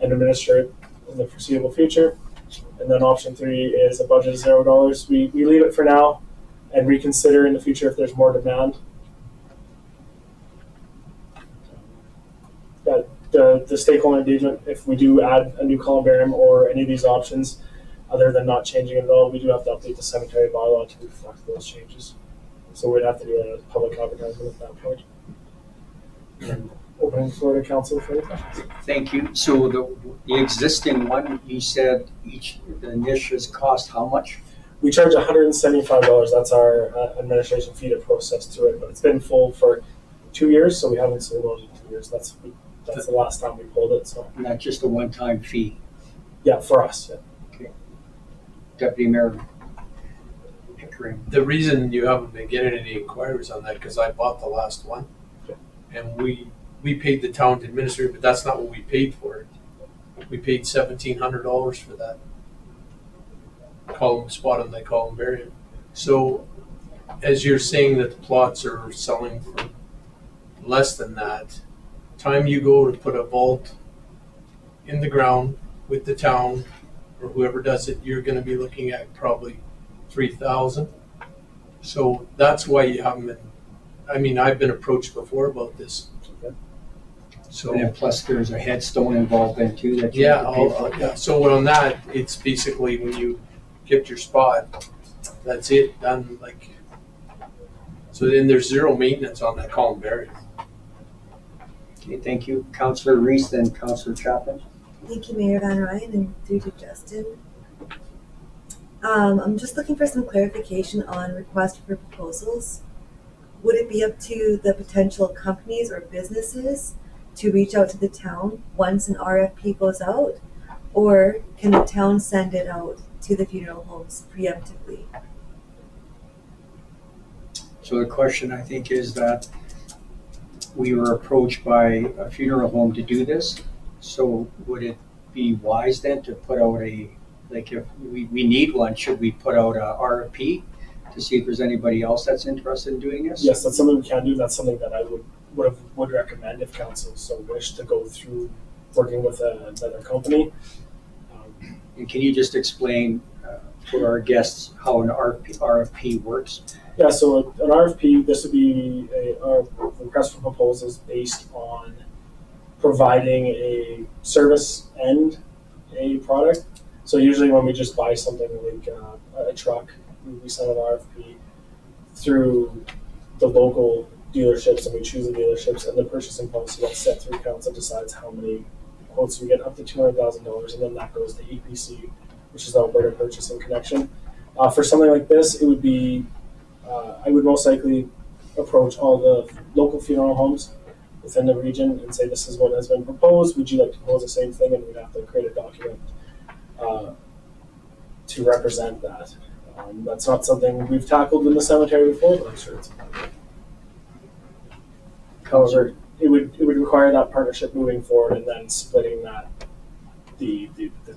and administer it in the foreseeable future. And then option three is a budget of $0. We leave it for now and reconsider in the future if there's more demand. The stakeholder engagement, if we do add a new Columbarium or any of these options, other than not changing it at all, we do have to update the cemetery bylaw to reflect those changes. So we'd have to do a public advertisement at that point. And opening the floor to council for any questions. Thank you. So the existing one, you said the niches cost how much? We charge $175. That's our administration fee to process through it, but it's been full for 2 years, so we haven't sold one in 2 years. That's the last time we pulled it. So Not just a one-time fee. yeah, for us. Yeah. Okay. Deputy Mayor Pickering. The reason you haven't been getting any inquiries on that, because I bought the last one, and we paid the town to administer it, but that's not what we paid for it. We paid $1,700 for that spot on the Columbarium. So, as you're saying that the plots are selling for less than that, time you go to put a vault in the ground with the town or whoever does it, you're going to be looking at probably $3,000. So that's why you haven't been. I mean, I've been approached before about this. So And then plus there's a headstone involved then too that you have to pay for. yeah. So on that, it's basically when you get your spot, that's it done. Like, so then there's zero maintenance on that Columbarium. Okay, thank you. Councillor Reese, then Councillor Chapman. Thank you, Mayor Van Rijn, and through to Justin. I'm just looking for some clarification on request for proposals. Would it be up to the potential companies or businesses to reach out to the town once an RFP goes out, or can the town send it out to the funeral homes preemptively? So the question I think is that we were approached by a funeral home to do this. So would it be wise then to put out like if we need one, should we put out a RFP to see if there's anybody else that's interested in doing this? Yes, that's something we can do. That's something that I would recommend if council so wish to go through working with another company. And can you just explain for our guests how an RFP works? Yeah, so an RFP, this would be a request for proposals based on providing a service and a product. So usually when we just buy something like a truck, we send an RFP through the local dealerships and we choose the dealerships, and the purchasing policy gets set through council decides how many quotes we get, up to $200,000, and then that goes to EPC, which is the Alberta Purchasing Connection. For something like this, it would be, I would most likely approach all the local funeral homes within the region and say, this is what has been proposed. Would you like to propose the same thing? And we'd have to create a document to represent that. That's not something we've tackled in the cemetery before, but I'm sure it's possible. However, it would require that partnership moving forward and then splitting that the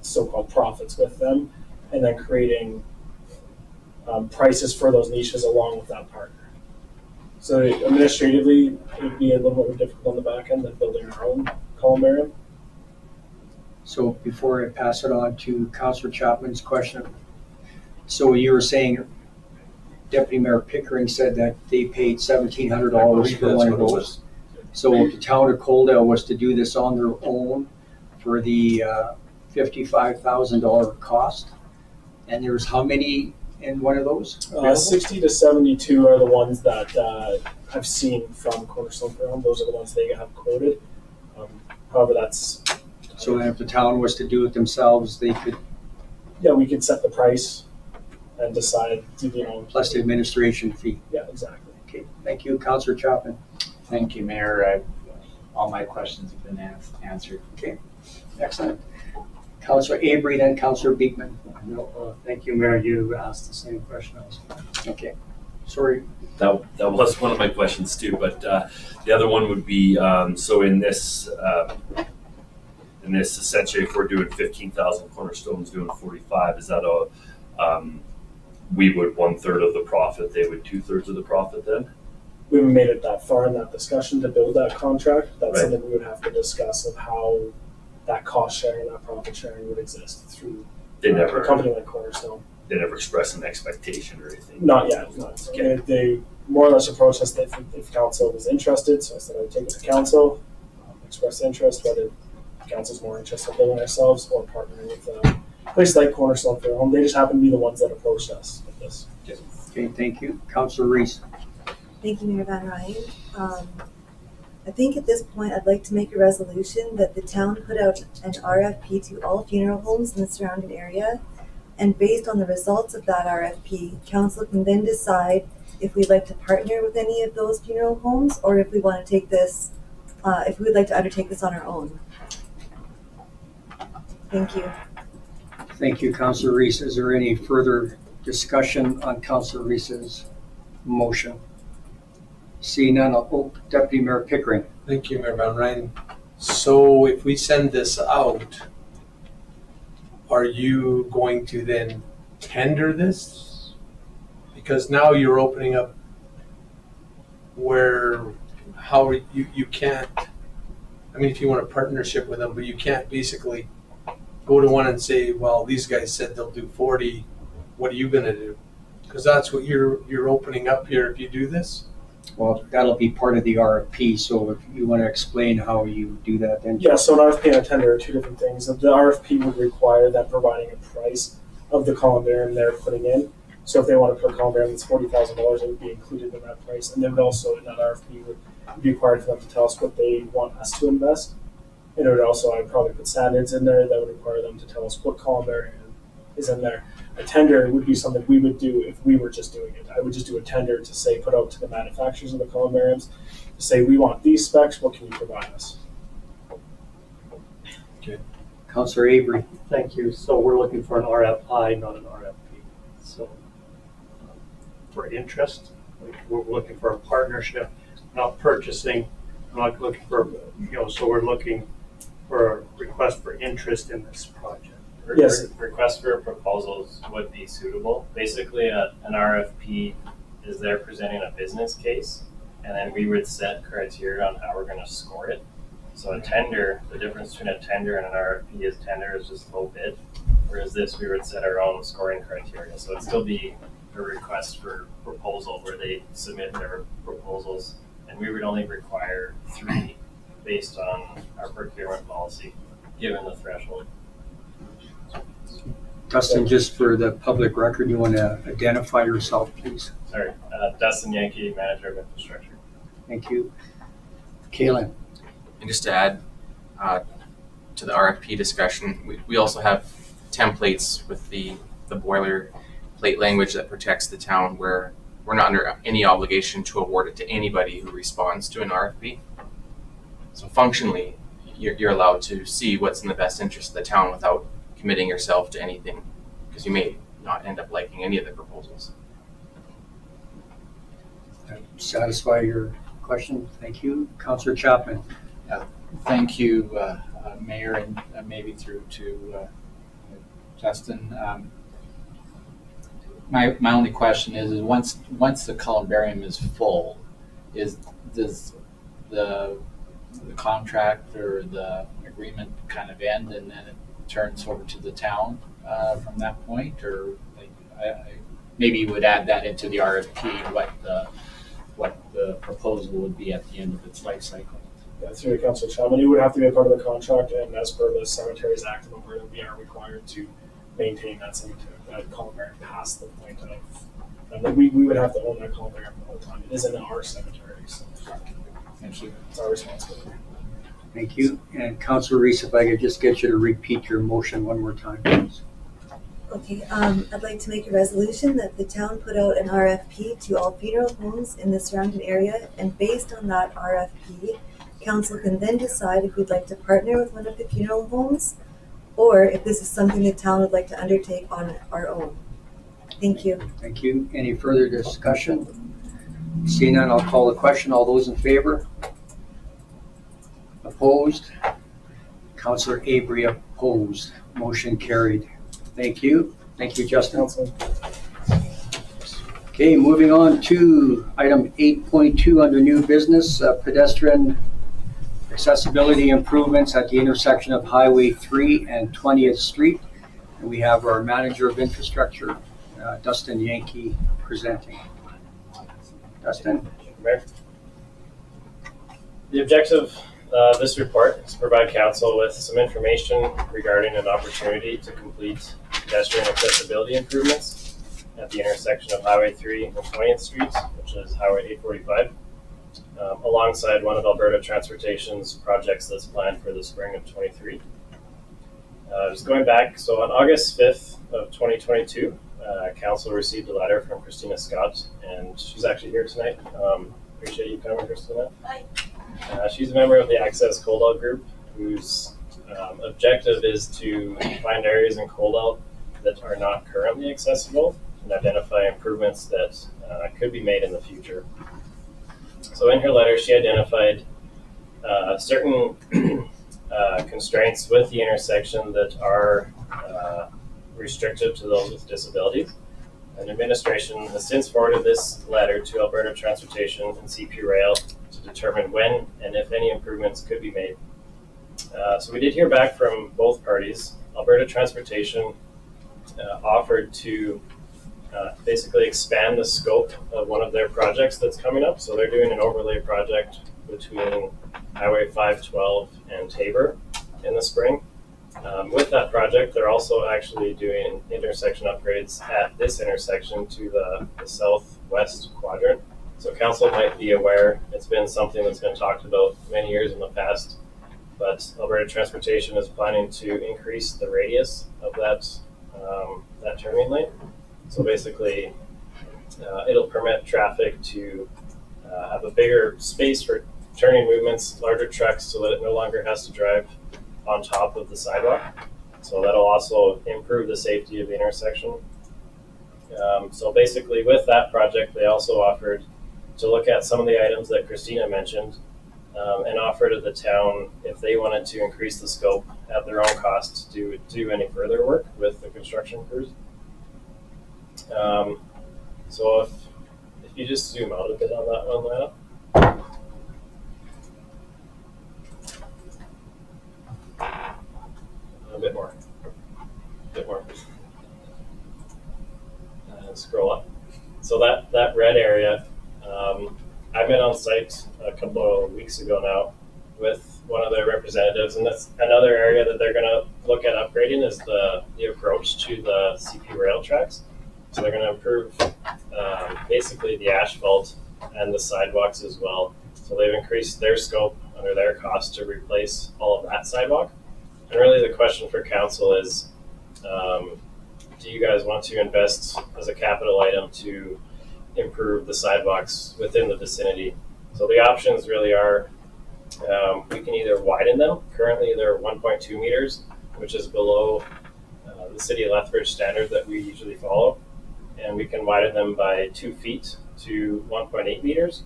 so-called profits with them, and then creating prices for those niches along with that partner. So administratively, it would be a little more difficult on the back end than building our own Columbarium. So before I pass it on to Councillor Chapman's question, so you were saying Deputy Mayor Pickering said that they paid $1,700 for one of those. So if the town of Coaldale was to do this on their own for the $55,000 cost, and there's how many in one of those? 60 to 72 are the ones that I've seen from Cornerstone Film. Those are the ones they have quoted. However, that's... So then if the town was to do it themselves, they could... Yeah, we could set the price and decide to, you know... Plus the administration fee. Yeah, exactly. Okay, thank you. Councillor Chapman. Thank you, Mayor. All my questions have been answered. Okay, excellent. Councillor Avery, then Councillor Beekman. No, thank you, Mayor. You asked the same question also. Okay, sorry. That was one of my questions too, but the other one would be, so in this essentially, if we're doing 15,000, Cornerstone's doing 45, is that we would 1/3 of the profit, they would 2/3 of the profit then? We haven't made it that far in that discussion to build that contract. That's Right. something we would have to discuss of how that cost sharing, that profit sharing would exist through a company like Cornerstone. They never express an expectation or anything? Not yet. Not. Okay. They more or less approached us if council was interested. So I said I would take it to council, express interest, whether council's more interested in building ourselves or partnering with a place like Cornerstone for their home. They just happen to be the ones that approached us with this. Okay, thank you. Councillor Reese. Thank you, Mayor Van Rijn. I think at this point, I'd like to make a resolution that the town put out an RFP to all funeral homes in the surrounding area. And based on the results of that RFP, council can then decide if we'd like to partner with any of those funeral homes or if we want to take this, if we would like to undertake this on our own. Thank you. Thank you, Councillor Reese. Is there any further discussion on Councillor Reese's motion? Seeing none, Deputy Mayor Pickering. Thank you, Mayor Van Rijn. So if we send this out, are you going to then tender this? Because now you're opening up where, how you can't, I mean, if you want a partnership with them, but you can't basically go to one and say, well, these guys said they'll do 40, what are you gonna do? Because that's what you're opening up here if you do this? Well, that'll be part of the RFP, so if you want to explain how you do that, then. Yeah, so an RFP and a tender are two different things. The RFP would require them providing a price of the Columbarium they're putting in. So if they want to put a Columbarium that's $40,000, it would be included in that price. And then also in that RFP would be required for them to tell us what they want us to invest. And it would also, I'd probably put standards in there that would require them to tell us what Columbarium is in there. A tender would be something we would do if we were just doing it. I would just do a tender to say, put out to the manufacturers of the Columbariums to say, we want these specs, what can you provide us? Okay. Councillor Avery. Thank you. So we're looking for an RFI, not an RFP. So for interest, we're looking for a partnership, not purchasing. We're not looking for, so we're looking for a request for interest in this project. Yes. Request for proposals would be suitable. Basically, an RFP is there presenting a business case, and then we would set criteria on how we're going to score it. So a tender, the difference between a tender and an RFP is tender is just low bid, whereas this we would set our own scoring criteria. So it'd still be a request for proposal where they submit their proposals, and we would only require 3 based on our procurement policy, given the threshold. Dustin, just for the public record, you want to identify yourself, please? Sorry, Dustin Yankee, Manager of Infrastructure. Thank you. Colin. And just to add to the RFP discussion, we also have templates with the boilerplate language that protects the town, where we're not under any obligation to award it to anybody who responds to an RFP. So functionally, you're allowed to see what's in the best interest of the town without committing yourself to anything, because you may not end up liking any of the proposals. Satisfy your question? Thank you. Councillor Chapman. Thank you, Mayor, and maybe through to Justin. My only question is once the Columbarium is full, does the contract or the agreement kind of end and then it turns over to the town from that point, or like maybe you would add that into the RFP what the proposal would be at the end of its life cycle? Yeah, through the Council Chapman, you would have to be a part of the contract, and as per the Cemeteries Act of Alberta, we are required to maintain that cemetery, that columbarium past the point of, and we would have to own that columbarium the whole time. It isn't our cemetery, so essentially it's our responsibility. Thank you. And Councillor Reese, if I could just get you to repeat your motion one more time, please. Okay, I'd like to make a resolution that the town put out an RFP to all funeral homes in the surrounding area, and based on that RFP, council can then decide if we'd like to partner with one of the funeral homes, or if this is something the town would like to undertake on our own. Thank you. Thank you. Any further discussion? Seeing none, I'll call the question. All those in favor? Opposed? Councillor Avery opposed. Motion carried. Thank you. Thank you, Justin. Council. Okay, moving on to item 8.2 under new business, pedestrian accessibility improvements at the intersection of Highway 3 and 20th Street. And we have our Manager of Infrastructure, Dustin Yankee, presenting. Dustin? Mayor. The objective of this report is to provide council with some information regarding an opportunity to complete pedestrian accessibility improvements at the intersection of Highway 3 and 20th Street, which is Highway 845, alongside one of Alberta Transportation's projects that's planned for the spring of 23. Just going back, so on August 5th of 2022, council received a letter from Christina Scott, and she's actually here tonight. Appreciate you coming, Christina. Hi. She's a member of the Access Coaldale group, whose objective is to find areas in Coaldale that are not currently accessible and identify improvements that could be made in the future. So in her letter, she identified certain constraints with the intersection that are restrictive to those with disabilities. And administration has since forwarded this letter to Alberta Transportation and CP Rail to determine when and if any improvements could be made. So we did hear back from both parties. Alberta Transportation offered to basically expand the scope of one of their projects that's coming up. So they're doing an overlay project between Highway 512 and Tabor in the spring. With that project, they're also actually doing intersection upgrades at this intersection to the southwest quadrant. So council might be aware, it's been something that's been talked about many years in the past, but Alberta Transportation is planning to increase the radius of that turning lane. So basically, it'll permit traffic to have a bigger space for turning movements, larger trucks, so that it no longer has to drive on top of the sidewalk. So that'll also improve the safety of the intersection. So basically with that project, they also offered to look at some of the items that Christina mentioned and offer to the town if they wanted to increase the scope at their own cost to do any further work with the construction crews. So if you just zoom out a bit on that one, Lana. A bit more. And scroll up. So that red area, I met on site a couple of weeks ago now with one of their representatives, and that's another area that they're going to look at upgrading is the approach to the CP rail tracks. So they're going to improve basically the asphalt and the sidewalks as well. So So they've increased their scope under their cost to replace all of that sidewalk. And really the question for council is, do you guys want to invest as a capital item to improve the sidewalks within the vicinity? So the options really are, we can either widen them. Currently they're 1.2 meters, which is below the city of Lethbridge standard that we usually follow. And we can widen them by 2 feet to 1.8 meters.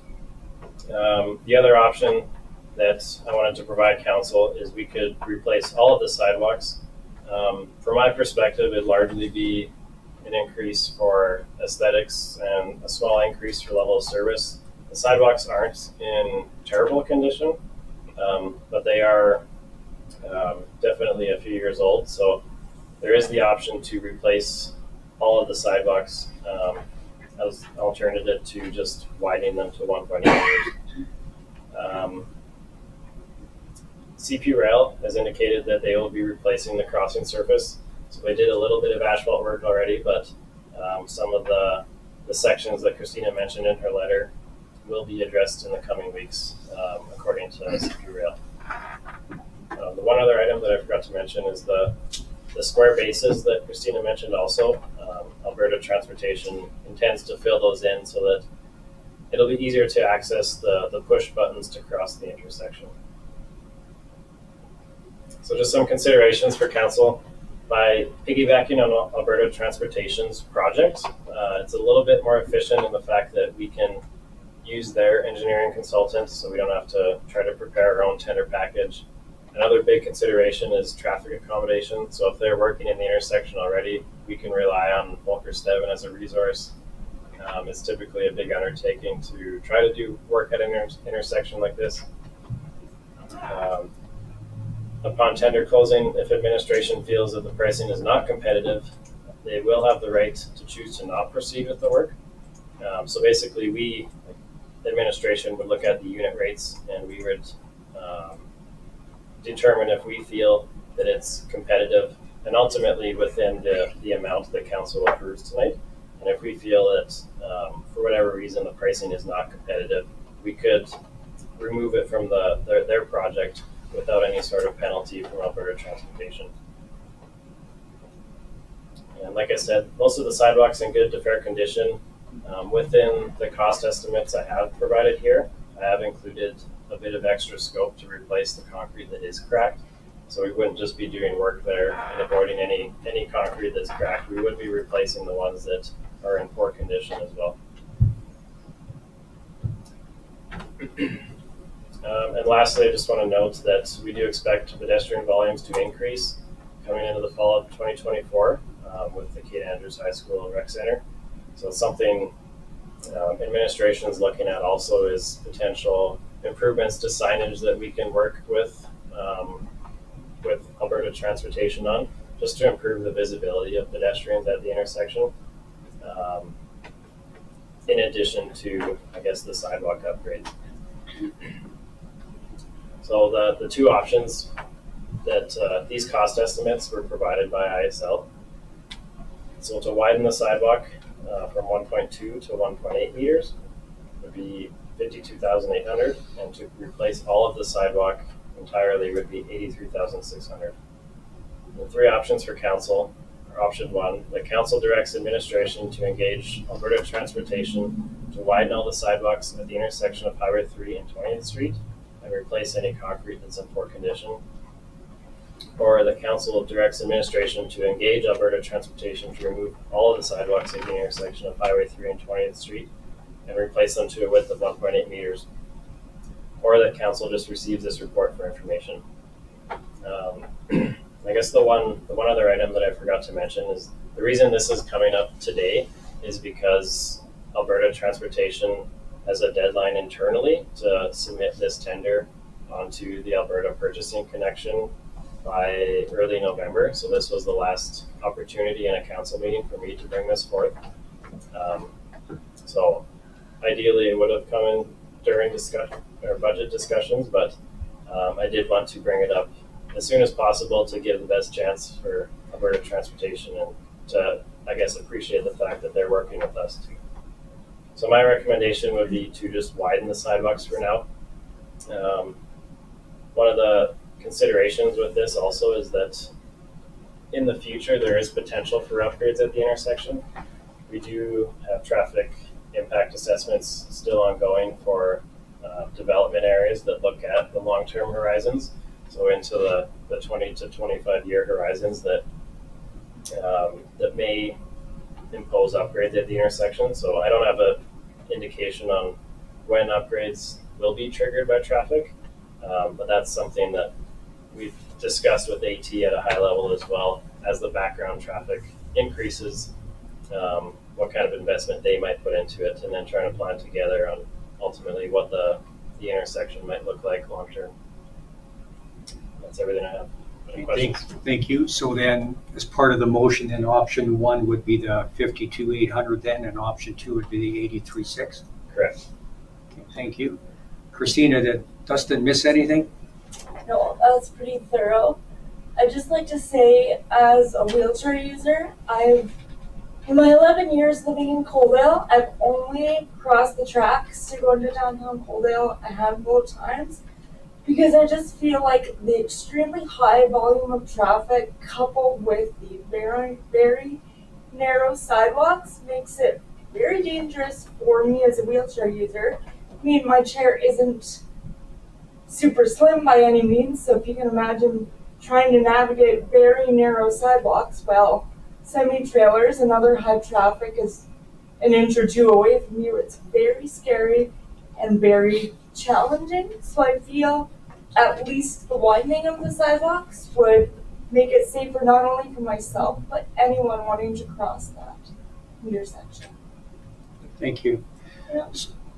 The other option that I wanted to provide council is we could replace all of the sidewalks. From my perspective, it'd largely be an increase for aesthetics and a small increase for level of service. The sidewalks aren't in terrible condition, but they are definitely a few years old. So there is the option to replace all of the sidewalks as an alternative to just widening them to 1.8 meters. CP Rail has indicated that they will be replacing the crossing surface. So they did a little bit of asphalt work already, but some of the sections that Christina mentioned in her letter will be addressed in the coming weeks, according to CP Rail. The one other item that I forgot to mention is the square bases that Christina mentioned also. Alberta Transportation intends to fill those in so that it'll be easier to access the push buttons to cross the intersection. So just some considerations for council. By piggybacking on Alberta Transportation's project, it's a little bit more efficient in the fact that we can use their engineering consultants, so we don't have to try to prepare our own tender package. Another big consideration is traffic accommodation. So if they're working in the intersection already, we can rely on Volker Steven as a resource. It's typically a big undertaking to try to do work at an intersection like this. Upon tender closing, if administration feels that the pricing is not competitive, they will have the right to choose to not proceed with the work. So basically we, administration, would look at the unit rates and we would determine if we feel that it's competitive and ultimately within the amount that council approves tonight. And if we feel that for whatever reason the pricing is not competitive, we could remove it from their project without any sort of penalty from Alberta Transportation. And like I said, most of the sidewalks in good to fair condition. Within the cost estimates I have provided here, I have included a bit of extra scope to replace the concrete that is cracked. So we wouldn't just be doing work there and avoiding any concrete that's cracked. We would be replacing the ones that are in poor condition as well. And lastly, I just want to note that we do expect pedestrian volumes to increase coming into the fall of 2024 with the Kate Andrews High School Rec Center. So something administration is looking at also is potential improvements to signage that we can work with Alberta Transportation on, just to improve the visibility of pedestrians at the intersection. In addition to, I guess, the sidewalk upgrades. So the two options that these cost estimates were provided by ISL. So to widen the sidewalk from 1.2 to 1.8 meters would be $52,800, and to replace all of the sidewalk entirely would be $83,600. The three options for council are: option one, the council directs administration to engage Alberta Transportation to widen all the sidewalks at the intersection of Highway 3 and 20th Street and replace any concrete that's in poor condition. Or the council directs administration to engage Alberta Transportation to remove all of the sidewalks at the intersection of Highway 3 and 20th Street and replace them to a width of 1.8 meters. Or that council just receives this report for information. I guess the one other item that I forgot to mention is the reason this is coming up today is because Alberta Transportation has a deadline internally to submit this tender onto the Alberta Purchasing Connection by early November. So this was the last opportunity in a council meeting for me to bring this forth. So ideally it would have come in during budget discussions, but I did want to bring it up as soon as possible to give the best chance for Alberta Transportation and to, I guess, appreciate the fact that they're working with us too. So my recommendation would be to just widen the sidewalks for now. One of the considerations with this also is that in the future there is potential for upgrades at the intersection. We do have traffic impact assessments still ongoing for development areas that look at the long-term horizons, so into the 20 to 25 year horizons that that may impose upgrades at the intersection. So I don't have an indication on when upgrades will be triggered by traffic, but that's something that we've discussed with AT at a high level as well. As the background traffic increases, what kind of investment they might put into it, and then trying to plan together on ultimately what the intersection might look like long term. That's everything I have. Any questions? Thank you. So then, as part of the motion, then option 1 would be the 52,800 then, and option 2 would be the 83,600? Correct. Okay, thank you. Christina, did Dustin miss anything? No, that was pretty thorough. I'd just like to say, as a wheelchair user, in my 11 years living in Coaldale, I've only crossed the tracks to go into downtown Coaldale a handful of times, because I just feel like the extremely high volume of traffic coupled with the very, very narrow sidewalks makes it very dangerous for me as a wheelchair user. I mean, my chair isn't super slim by any means, so if you can imagine trying to navigate very narrow sidewalks, well, semi-trailers and other high traffic is an inch or two away from you. It's very scary and very challenging. So I feel at least the widening of the sidewalks would make it safer not only for myself, but anyone wanting to cross that intersection. Thank you. Yeah.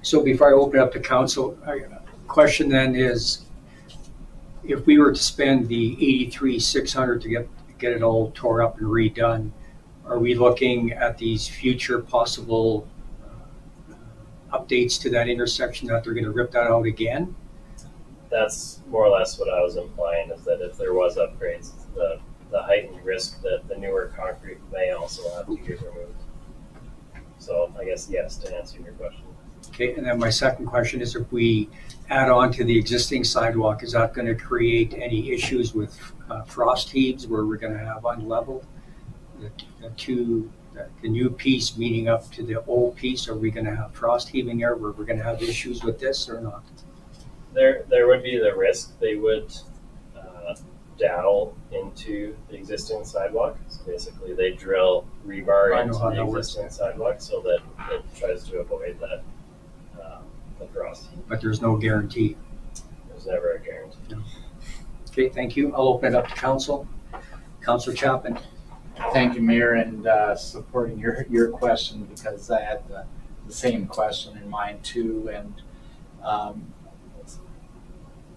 So before I open up to council, question then is, if we were to spend the 83,600 to get it all tore up and redone, are we looking at these future possible updates to that intersection that they're going to rip that out again? That's more or less what I was implying, is that if there was upgrades, the heightened risk that the newer concrete may also have to get removed. So I guess yes, to answer your question. Okay, and then my second question is, if we add on to the existing sidewalk, is that going to create any issues with frost heaves where we're going to have unleveled? The new piece meeting up to the old piece, are we going to have frost heaving there where we're going to have issues with this or not? There would be the risk they would dowel into the existing sidewalk. So basically they drill rebar into the existing sidewalk so that it tries to avoid that the frost. But there's no guarantee. There's never a guarantee. No. Okay, thank you. I'll open it up to council. Councilor Chapman. Thank you, Mayor, and supporting your question, because I had the same question in mind too. And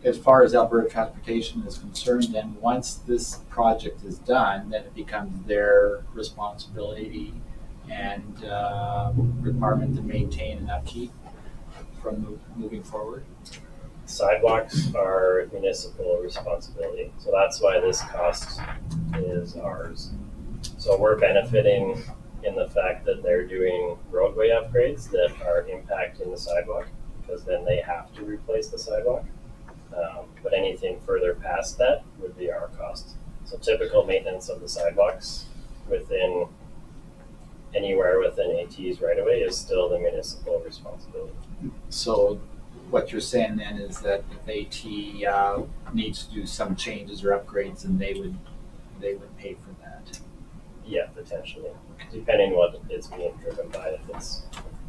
as far as Alberta Transportation is concerned, then once this project is done, then it becomes their responsibility and requirement to maintain and upkeep from moving forward. Sidewalks are municipal responsibility, so that's why this cost is ours. So we're benefiting in the fact that they're doing roadway upgrades that are impacting the sidewalk, because then they have to replace the sidewalk. But anything further past that would be our cost. So typical maintenance of the sidewalks within anywhere within AT's right of way is still the municipal responsibility. So what you're saying then is that if AT needs to do some changes or upgrades, then they would pay for that. Yeah, potentially, depending what it's being driven by, if it's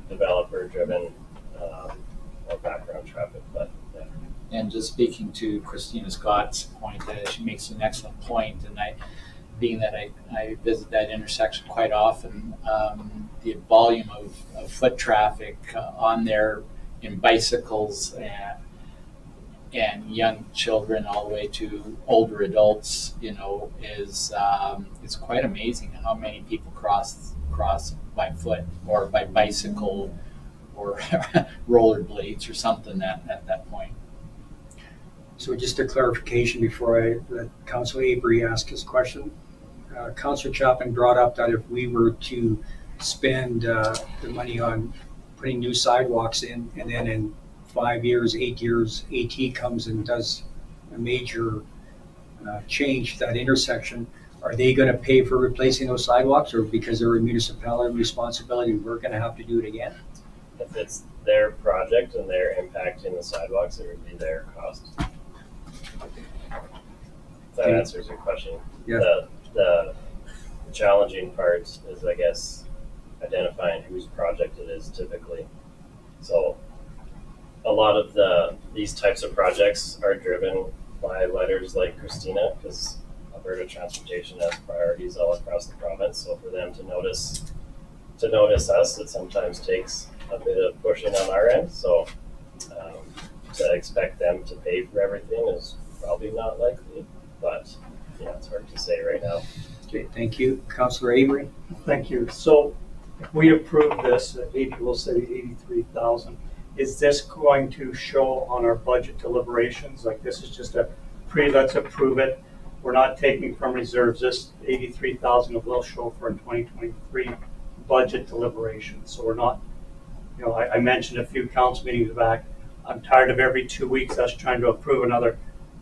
developer driven or background traffic, but yeah. And just speaking to Christina Scott's point, she makes an excellent point, and being that I visit that intersection quite often, the volume of foot traffic on there in bicycles and young children all the way to older adults, is it's quite amazing how many people cross by foot or by bicycle or rollerblades or something at that point. So just a clarification before I let Councilor Avery ask his question. Councilor Chapman brought up that if we were to spend the money on putting new sidewalks in, and then in 5 years, 8 years, AT comes and does a major change to that intersection, are they gonna pay for replacing those sidewalks, or because they're a municipality responsibility, we're gonna have to do it again? If it's their project and they're impacting the sidewalks, it would be their cost. If that Okay. answers your question. Yeah. The challenging part is, I guess, identifying whose project it is typically. So a lot of these types of projects are driven by letters like Christina, because Alberta Transportation has priorities all across the province. So for them to notice us, it sometimes takes a bit of pushing on our end. So to expect them to pay for everything is probably not likely, but yeah, it's hard to say right now. Okay, thank you. Councillor Avery? Thank you. So if we approve this, we'll say 83,000, is this going to show on our budget deliberations? Like this is just let's approve it. We're not taking from reserves. This 83,000 will show for a 2023 budget deliberation. So we're not, I mentioned a few council meetings back, I'm tired of every 2 weeks us trying to approve another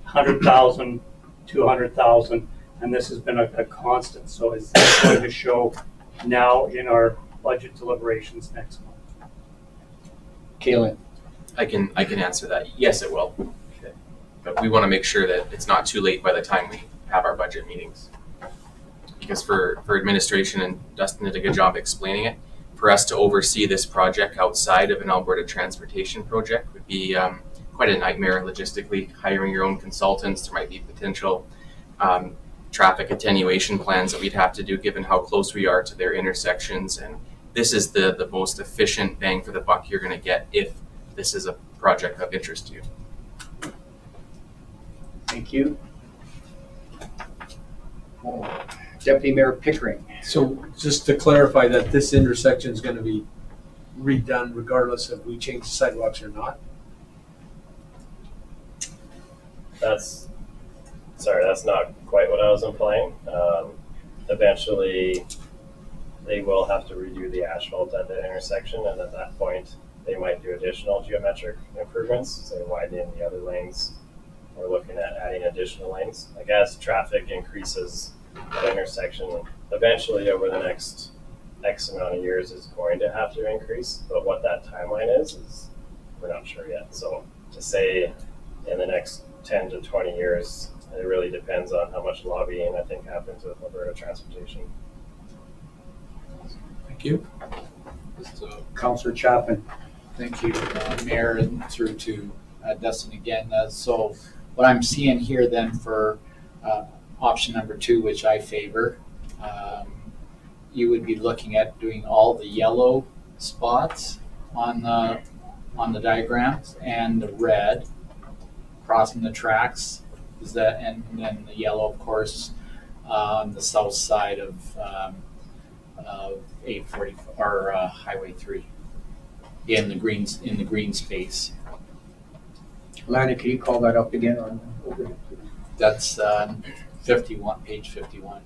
100,000, 200,000, and this has been a constant. So is this going to show now in our budget deliberations next month? Colin? I can answer that. Yes, it will. Okay. But we want to make sure that it's not too late by the time we have our budget meetings. Because for administration, and Dustin did a good job explaining it, for us to oversee this project outside of an Alberta transportation project would be quite a nightmare logistically. Hiring your own consultants, there might be potential traffic attenuation plans that we'd have to do given how close we are to their intersections. And this is the most efficient bang for the buck you're going to get if this is a project of interest to you. Thank you. Deputy Mayor Pickering? So just to clarify that this intersection is gonna be redone regardless if we change the sidewalks or not? That's not quite what I was implying. Eventually, they will have to redo the asphalt at the intersection, and at that point, they might do additional geometric improvements, say widening the other lanes, or looking at adding additional lanes. Like as traffic increases at intersection, eventually over the next X amount of years is going to have to increase, but what that timeline is we're not sure yet. So to say in the next 10 to 20 years, it really depends on how much lobbying I think happens with Alberta Transportation. Thank you. Councillor Chapman? Thank you, Mayor, and through to Dustin again. So what I'm seeing here then for option number 2, which I favor, you would be looking at doing all the yellow spots on the diagrams and the red crossing the tracks. Is that, and then the yellow, of course, on the south side of 840 or Highway 3 in the green space. Melanie, can you call that up again on over? That's 51, page 51.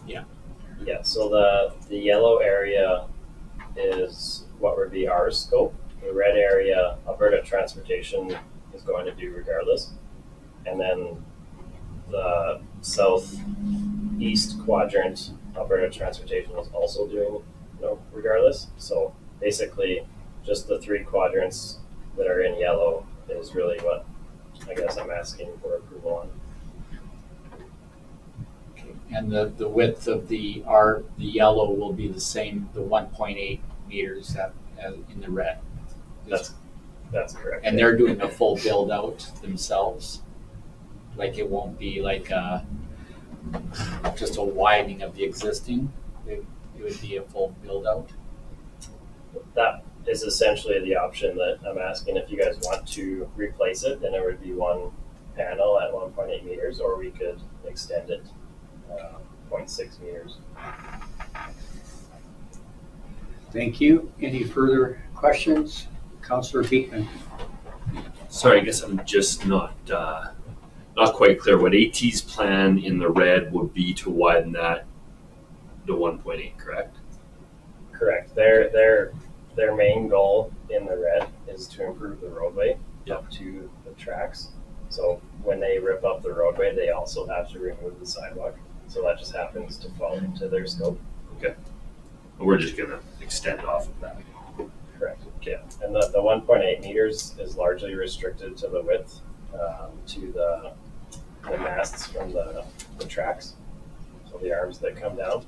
Yeah. Yeah, so the yellow area is what would be our scope. The red area, Alberta Transportation is going to do regardless. And then the southeast quadrant, Alberta Transportation is also doing regardless. So basically just the 3 quadrants that are in yellow is really what I guess I'm asking for approval on. Okay. And the width of the yellow will be the same, the 1.8 meters in the red. That's correct. And they're doing a full build out themselves. Like it won't be like just a widening of the existing. It would be a full build out. That is essentially the option that I'm asking. If you guys want to replace it, then it would be one panel at 1.8 meters, or we could extend it 0.6 meters. Thank you. Any further questions? Councillor Beekman? Sorry, I guess I'm just not quite clear. What AT's plan in the red would be to widen that to 1.8, correct? Correct. Their main goal in the red driveway, they also have to remove the sidewalk. So that just happens to fall into their scope. Okay. We're just gonna extend off of that. Correct. Yeah. And the 1.8 meters is largely restricted to the width, to the masts from the tracks. So the arms that come down.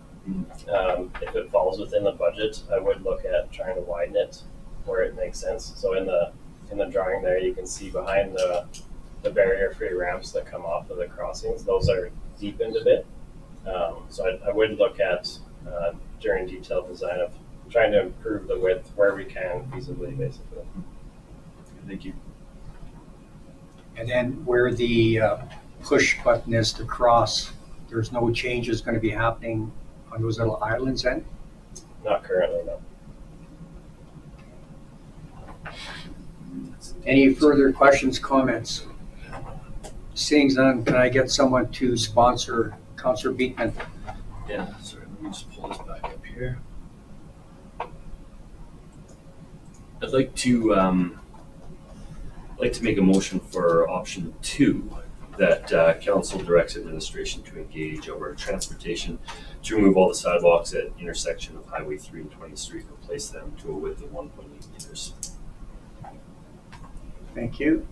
If it falls within the budget, I would look at trying to widen it where it makes sense. So in the drawing there, you can see behind the barrier-free ramps that come off of the crossings, those are deepened a bit. So I would look at, during detailed design, of trying to improve the width where we can feasibly, basically. Thank you. And then where the push button is to cross, there's no changes going to be happening on those little islands then? Not currently, no. Any further questions, comments? Seeing none, can I get someone to sponsor Councillor Beekman? Yeah, sorry, let me just pull this back up here. I'd like to make a motion for option 2, that council directs administration to engage Alberta Transportation to remove all the sidewalks at intersection of Highway 3 and 20th Street, and replace them to a width of 1.8 meters. Thank you.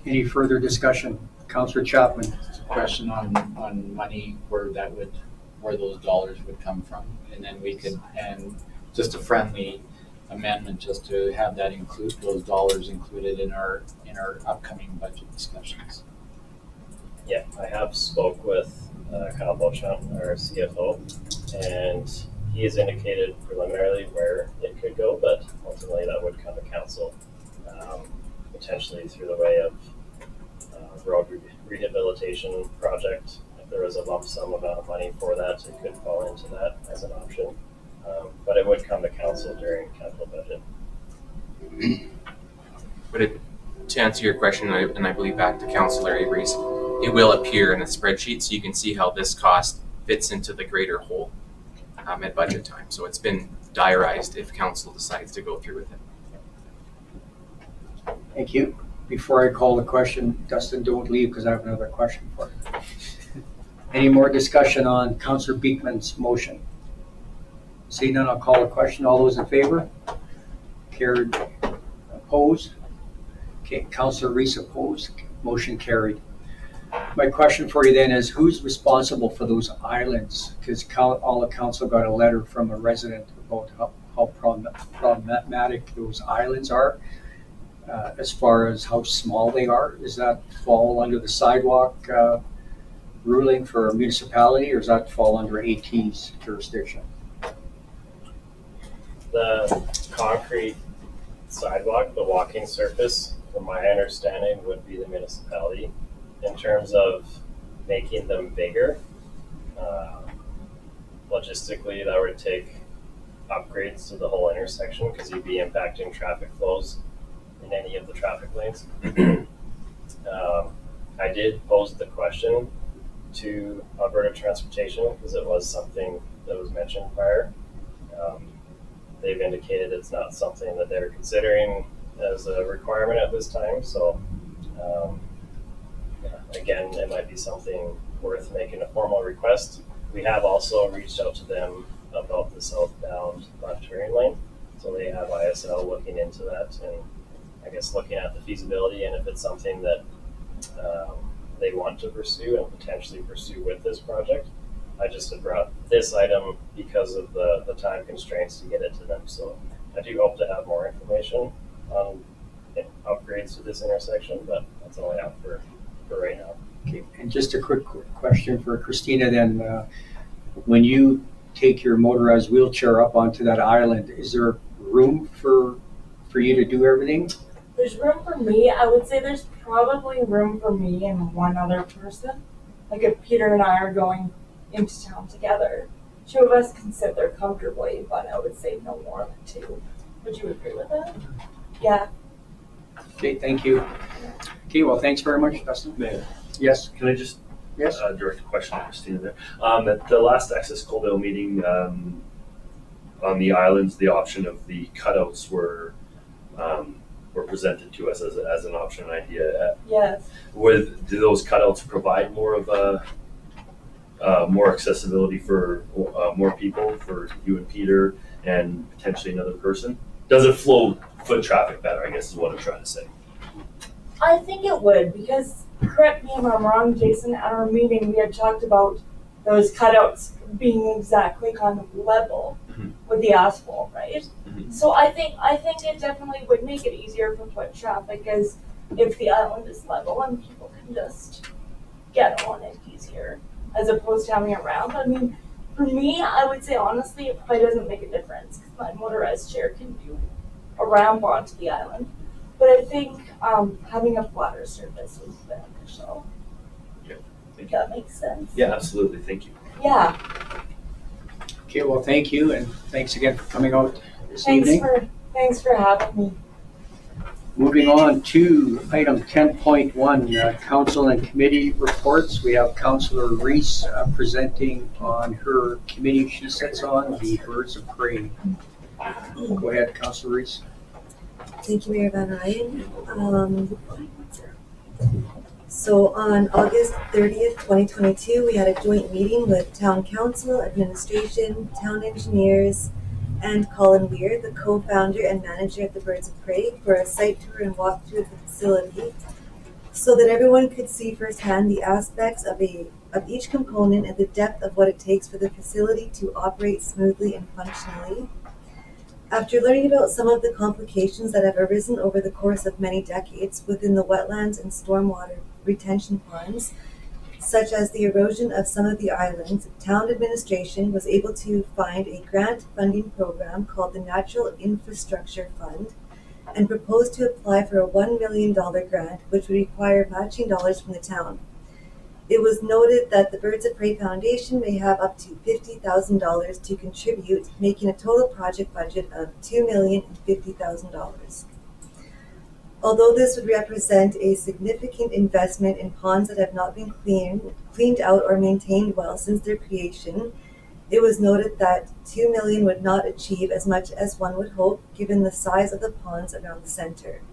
Any further discussion? Councillor Chapman. Question on money, where those dollars would come from, and then we could, and just a friendly amendment just to have that those dollars included in our upcoming budget discussions. Yeah, I have spoke with Kyle Beauchamp, our CFO, and he has indicated preliminarily where it could go, but ultimately that would come to council, potentially through the way of road rehabilitation project. If there was a lump sum amount of money for that, it could fall into that as an option. But it would come to council during capital budget. But to answer your question, and I believe back to Councillor Avery's, it will appear in a spreadsheet so you can see how this cost fits into the greater whole at budget time. So it's been diarized if council decides to go through with it. Thank you. Before I call the question, Dustin, don't leave because I have another question for you. Any more discussion on Councillor Beekman's motion? Seeing none, I'll call the question. All those in favor? Carried. Opposed? Okay, Councillor Reese opposed. Motion carried. My question for you then is, who's responsible for those islands? Because all the council got a letter from a resident about how problematic those islands are, as far as how small they are. Does that fall under the sidewalk ruling for a municipality, or does that fall under AT's jurisdiction? The concrete sidewalk, the walking surface, from my understanding, would be the municipality. In terms of making them bigger, logistically, that would take upgrades to the whole intersection because you'd be impacting traffic flows in any of the traffic lanes. I did pose the question to Alberta Transportation because it was something that was mentioned prior. They've indicated it's not something that they're considering as a requirement at this time. So again, it might be something worth making a formal request. We have also reached out to them about the southbound left turning lane. So they have ISL looking into that and I guess looking at the feasibility and if it's something that they want to pursue and potentially pursue with this project. I just had brought this item because of the time constraints to get it to them. So I do hope to have more information on upgrades to this intersection, but that's all I have for right now. Okay, and just a quick question for Christina then. When you take your motorized wheelchair up onto that island, is there room for you to do everything? There's room for me. I would say there's probably room for me and one other person. Like if Peter and I are going into town together, 2 of us can sit there comfortably, but I would say no more than 2. Would you agree with that? Yeah. Okay, thank you. Okay, well, thanks very much, Dustin. Mayor, Yes. can I just Yes. direct a question to Christina there? At the last Access Coaldale meeting, on the islands, the option of the cutouts were presented to us as an option idea. Yes. Do those cutouts provide more of a more accessibility for more people, for you and Peter and potentially another person? Does it flow foot traffic better, I guess is what I'm trying to say. I think it would, because, correct me if I'm wrong, Jason, at our meeting, we had talked about those cutouts being exactly kind of level with the asphalt, right? So I think it definitely would make it easier for foot traffic, as if the island is level and people can just get on it easier, as opposed to having a ramp. I mean, for me, I would say honestly, it probably doesn't make a difference, because my motorized chair can do a ramp onto the island. But I think having a flatter surface is beneficial. Yeah, If that makes sense. Yeah, absolutely. Thank you. Yeah. Okay, well, thank you, and thanks again for coming out this evening. Thanks for having me. Moving on to item 10.1, council and committee reports. We have Councillor Reese presenting on her committee she sits on, the Birds of Prey. Go ahead, Councillor Reese. Thank you, Mayor Van Rijn. So on August 30th, 2022, we had a joint meeting with Town Council, Administration, Town Engineers, and Colin Weir, the co-founder and manager of the Birds of Prey, for a site tour and walkthrough of the facility, so that everyone could see firsthand the aspects of each component and the depth of what it takes for the facility to operate smoothly and functionally. After learning about some of the complications that have arisen over the course of many decades within the wetlands and stormwater retention ponds, such as the erosion of some of the islands, town administration was able to find a grant funding program called the Natural Infrastructure Fund and proposed to apply for a $1 million grant, which would require matching dollars from the town. It was noted that the Birds of Prey Foundation may have up to $50,000 to contribute, making a total project budget of $2,050,000. Although this would represent a significant investment in ponds that have not been cleaned out or maintained well since their creation, it was noted that $2 million would not achieve as much as one would hope, given the size of the ponds around the center.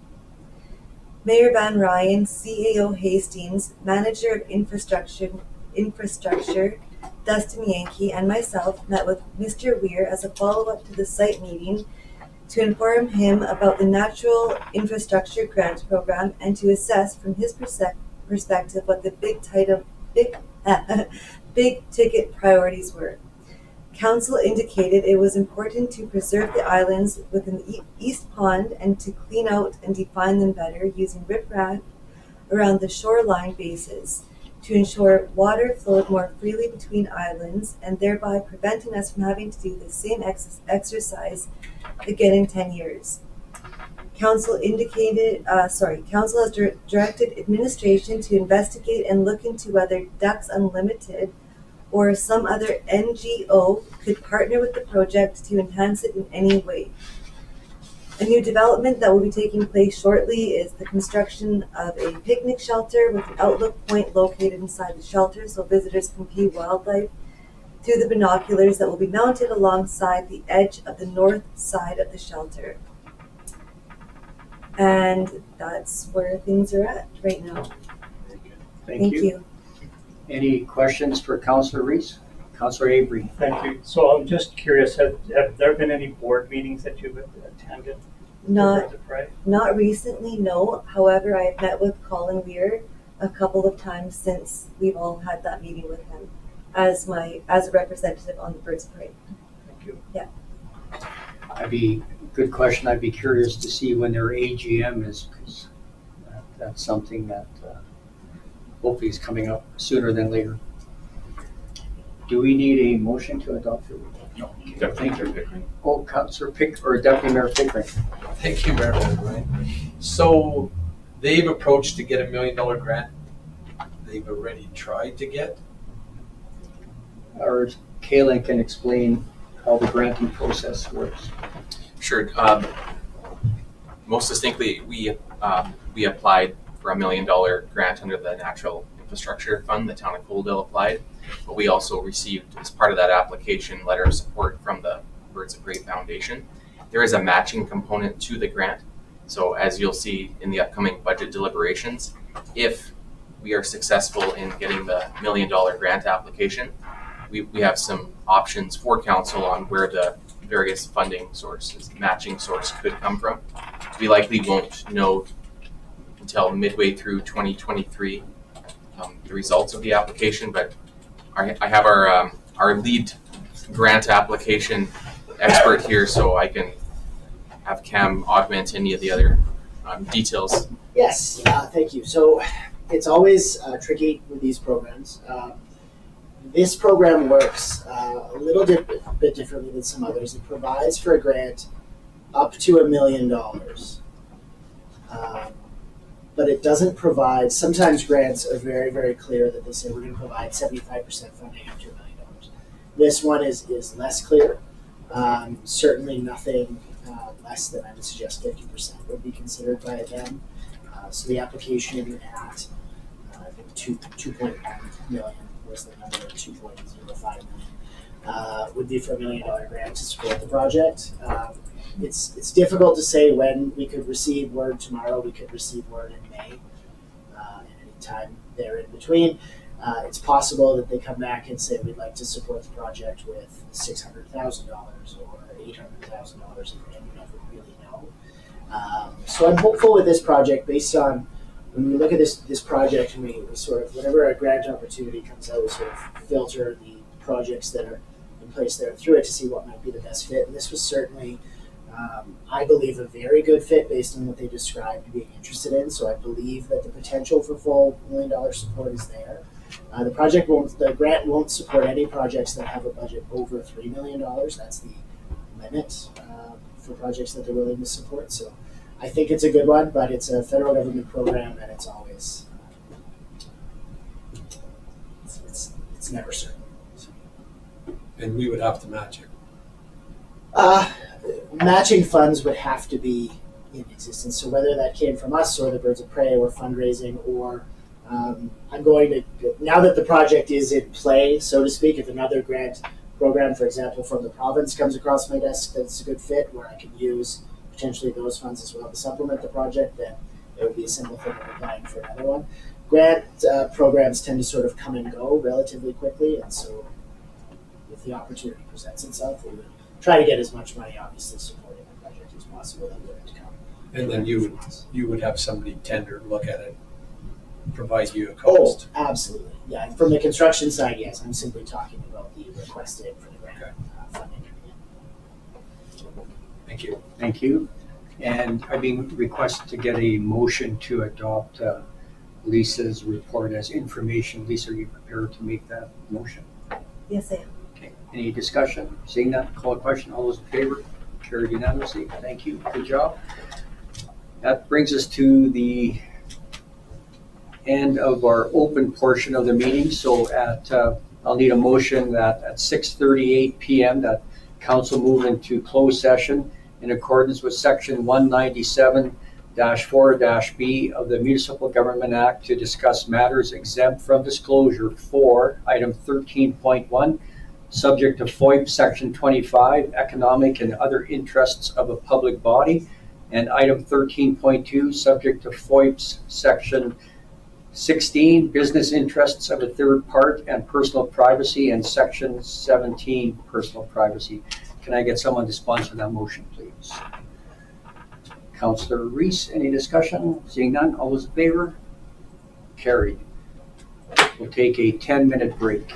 Mayor Van Rijn, CAO Hastings, Manager of Infrastructure, Dustin Yankee, and myself met with Mr. Weir as a follow-up to the site meeting to inform him about the Natural Infrastructure Grant Program and to assess from his perspective what the big ticket priorities were. Council indicated it was important to preserve the islands within the East Pond and to clean out and define them better using riprap around the shoreline bases to ensure water flowed more freely between islands and thereby preventing us from having to do the same exercise again in 10 years. Council Council has directed administration to investigate and look into whether Ducks Unlimited or some other NGO could partner with the project to enhance it in any way. A new development that will be taking place shortly is the construction of a picnic shelter with an outlook point located inside the shelter so visitors can view wildlife through the binoculars that will be mounted alongside the edge of the north side of the shelter. And that's where things are at right now. Thank you. Any questions for Councillor Reese? Councillor Avery. Thank you. So I'm just curious, have there been any board meetings that you've attended? Not recently, no. However, I have met with Colin Weir a couple of times since we've all had that meeting with him as a representative on the Birds of Prey. Thank you. Yeah. Good question. I'd be curious to see when their AGM is, because that's something that hopefully is coming up sooner than later. Do we need a motion to adopt the report? No, Deputy Mayor Pickering. Oh, Councillor Deputy Mayor Pickering. Thank you, Mayor Van Rijn. So they've approached to get $1 million grant. They've already tried to get. Or Colin can explain how the granting process works. Sure. Most distinctly, we applied for $1 million grant under the Natural Infrastructure Fund. The town of Coaldale applied, but we also received, as part of that application, letter of support from the Birds of Prey Foundation. There is a matching component to the grant, So as you'll see in the upcoming budget deliberations, if we are successful in getting the $1 million grant application, we have some options for council on where the various funding sources, matching source could come from. We likely won't know until midway through 2023 the results of the application, but I have our lead grant application expert here, so I can have Cam augment any of the other details. Yes, thank you. So it's always tricky with these programs. This program works a little bit differently than some others. It provides for a grant up to $1 million. But it doesn't provide, sometimes grants are very, very clear that they say we're going to provide 75% funding up to $1 million. This one is less clear. Certainly nothing less than, I would suggest 50% would be considered by them. So the application at I think 2.1 million was the number, 2.05 million, would be for $1 million grant to support the project. It's difficult to say when we could receive word tomorrow. We could receive word in May, and any time there in between. It's possible that they come back and say we'd like to support the project with $600,000 or $800,000, and you never really know. So I'm hopeful with this project based on when we look at this project and we sort of, whenever a grant opportunity comes out, we sort of filter the projects that are in place there through it to see what might be the best fit. And this was certainly, I believe, a very good fit based on what they described being interested in. So I believe that the potential for full $1 million support is there. The grant won't support any projects that have a budget over $3 million. That's the limit for projects that they're willing to support. So I think it's a good one, but it's a federal government program, and it's always it's never certain. So. And we would have to match it. Matching funds would have to be in existence. So whether that came from us or the Birds of Prey or fundraising, or I'm going to, now that the project is in play, so to speak, if another grant program, for example, from the province comes across my desk that's a good fit where I can use potentially those funds as well to supplement the project, then it would be a simple thing of applying for another one. Grant programs tend to sort of come and go relatively quickly, and so if the opportunity presents itself, we would try to get as much money, obviously, supporting the project as possible that would come. And then you would have somebody tender look at it, provide you a cost. Oh, absolutely. Yeah, and from the construction side, yes, I'm simply talking about the requested for the grant funding. Thank you. Thank you. And I'm being requested to get a motion to adopt Lisa's report as information. Lisa, are you prepared to make that motion? Yes, I am. Okay. Any discussion? Seeing that, call a question. All those in favor? Carried unanimously. Thank you. Good job. That brings us to the end of our open portion of the meeting. So I'll need a motion that at 6:38 p.m. that council move into closed session in accordance with section 197-4-B of the Municipal Government Act to discuss matters exempt from disclosure for item 13.1, subject to FOIP section 25, economic and other interests of a public body, and item 13.2, subject to FOIP's section 16, business interests of a third part and personal privacy, and section 17, personal privacy. Can I get someone to sponsor that motion, please? Councillor Reese, any discussion? Seeing none, all those in favor? Carried. We'll take a 10-minute break.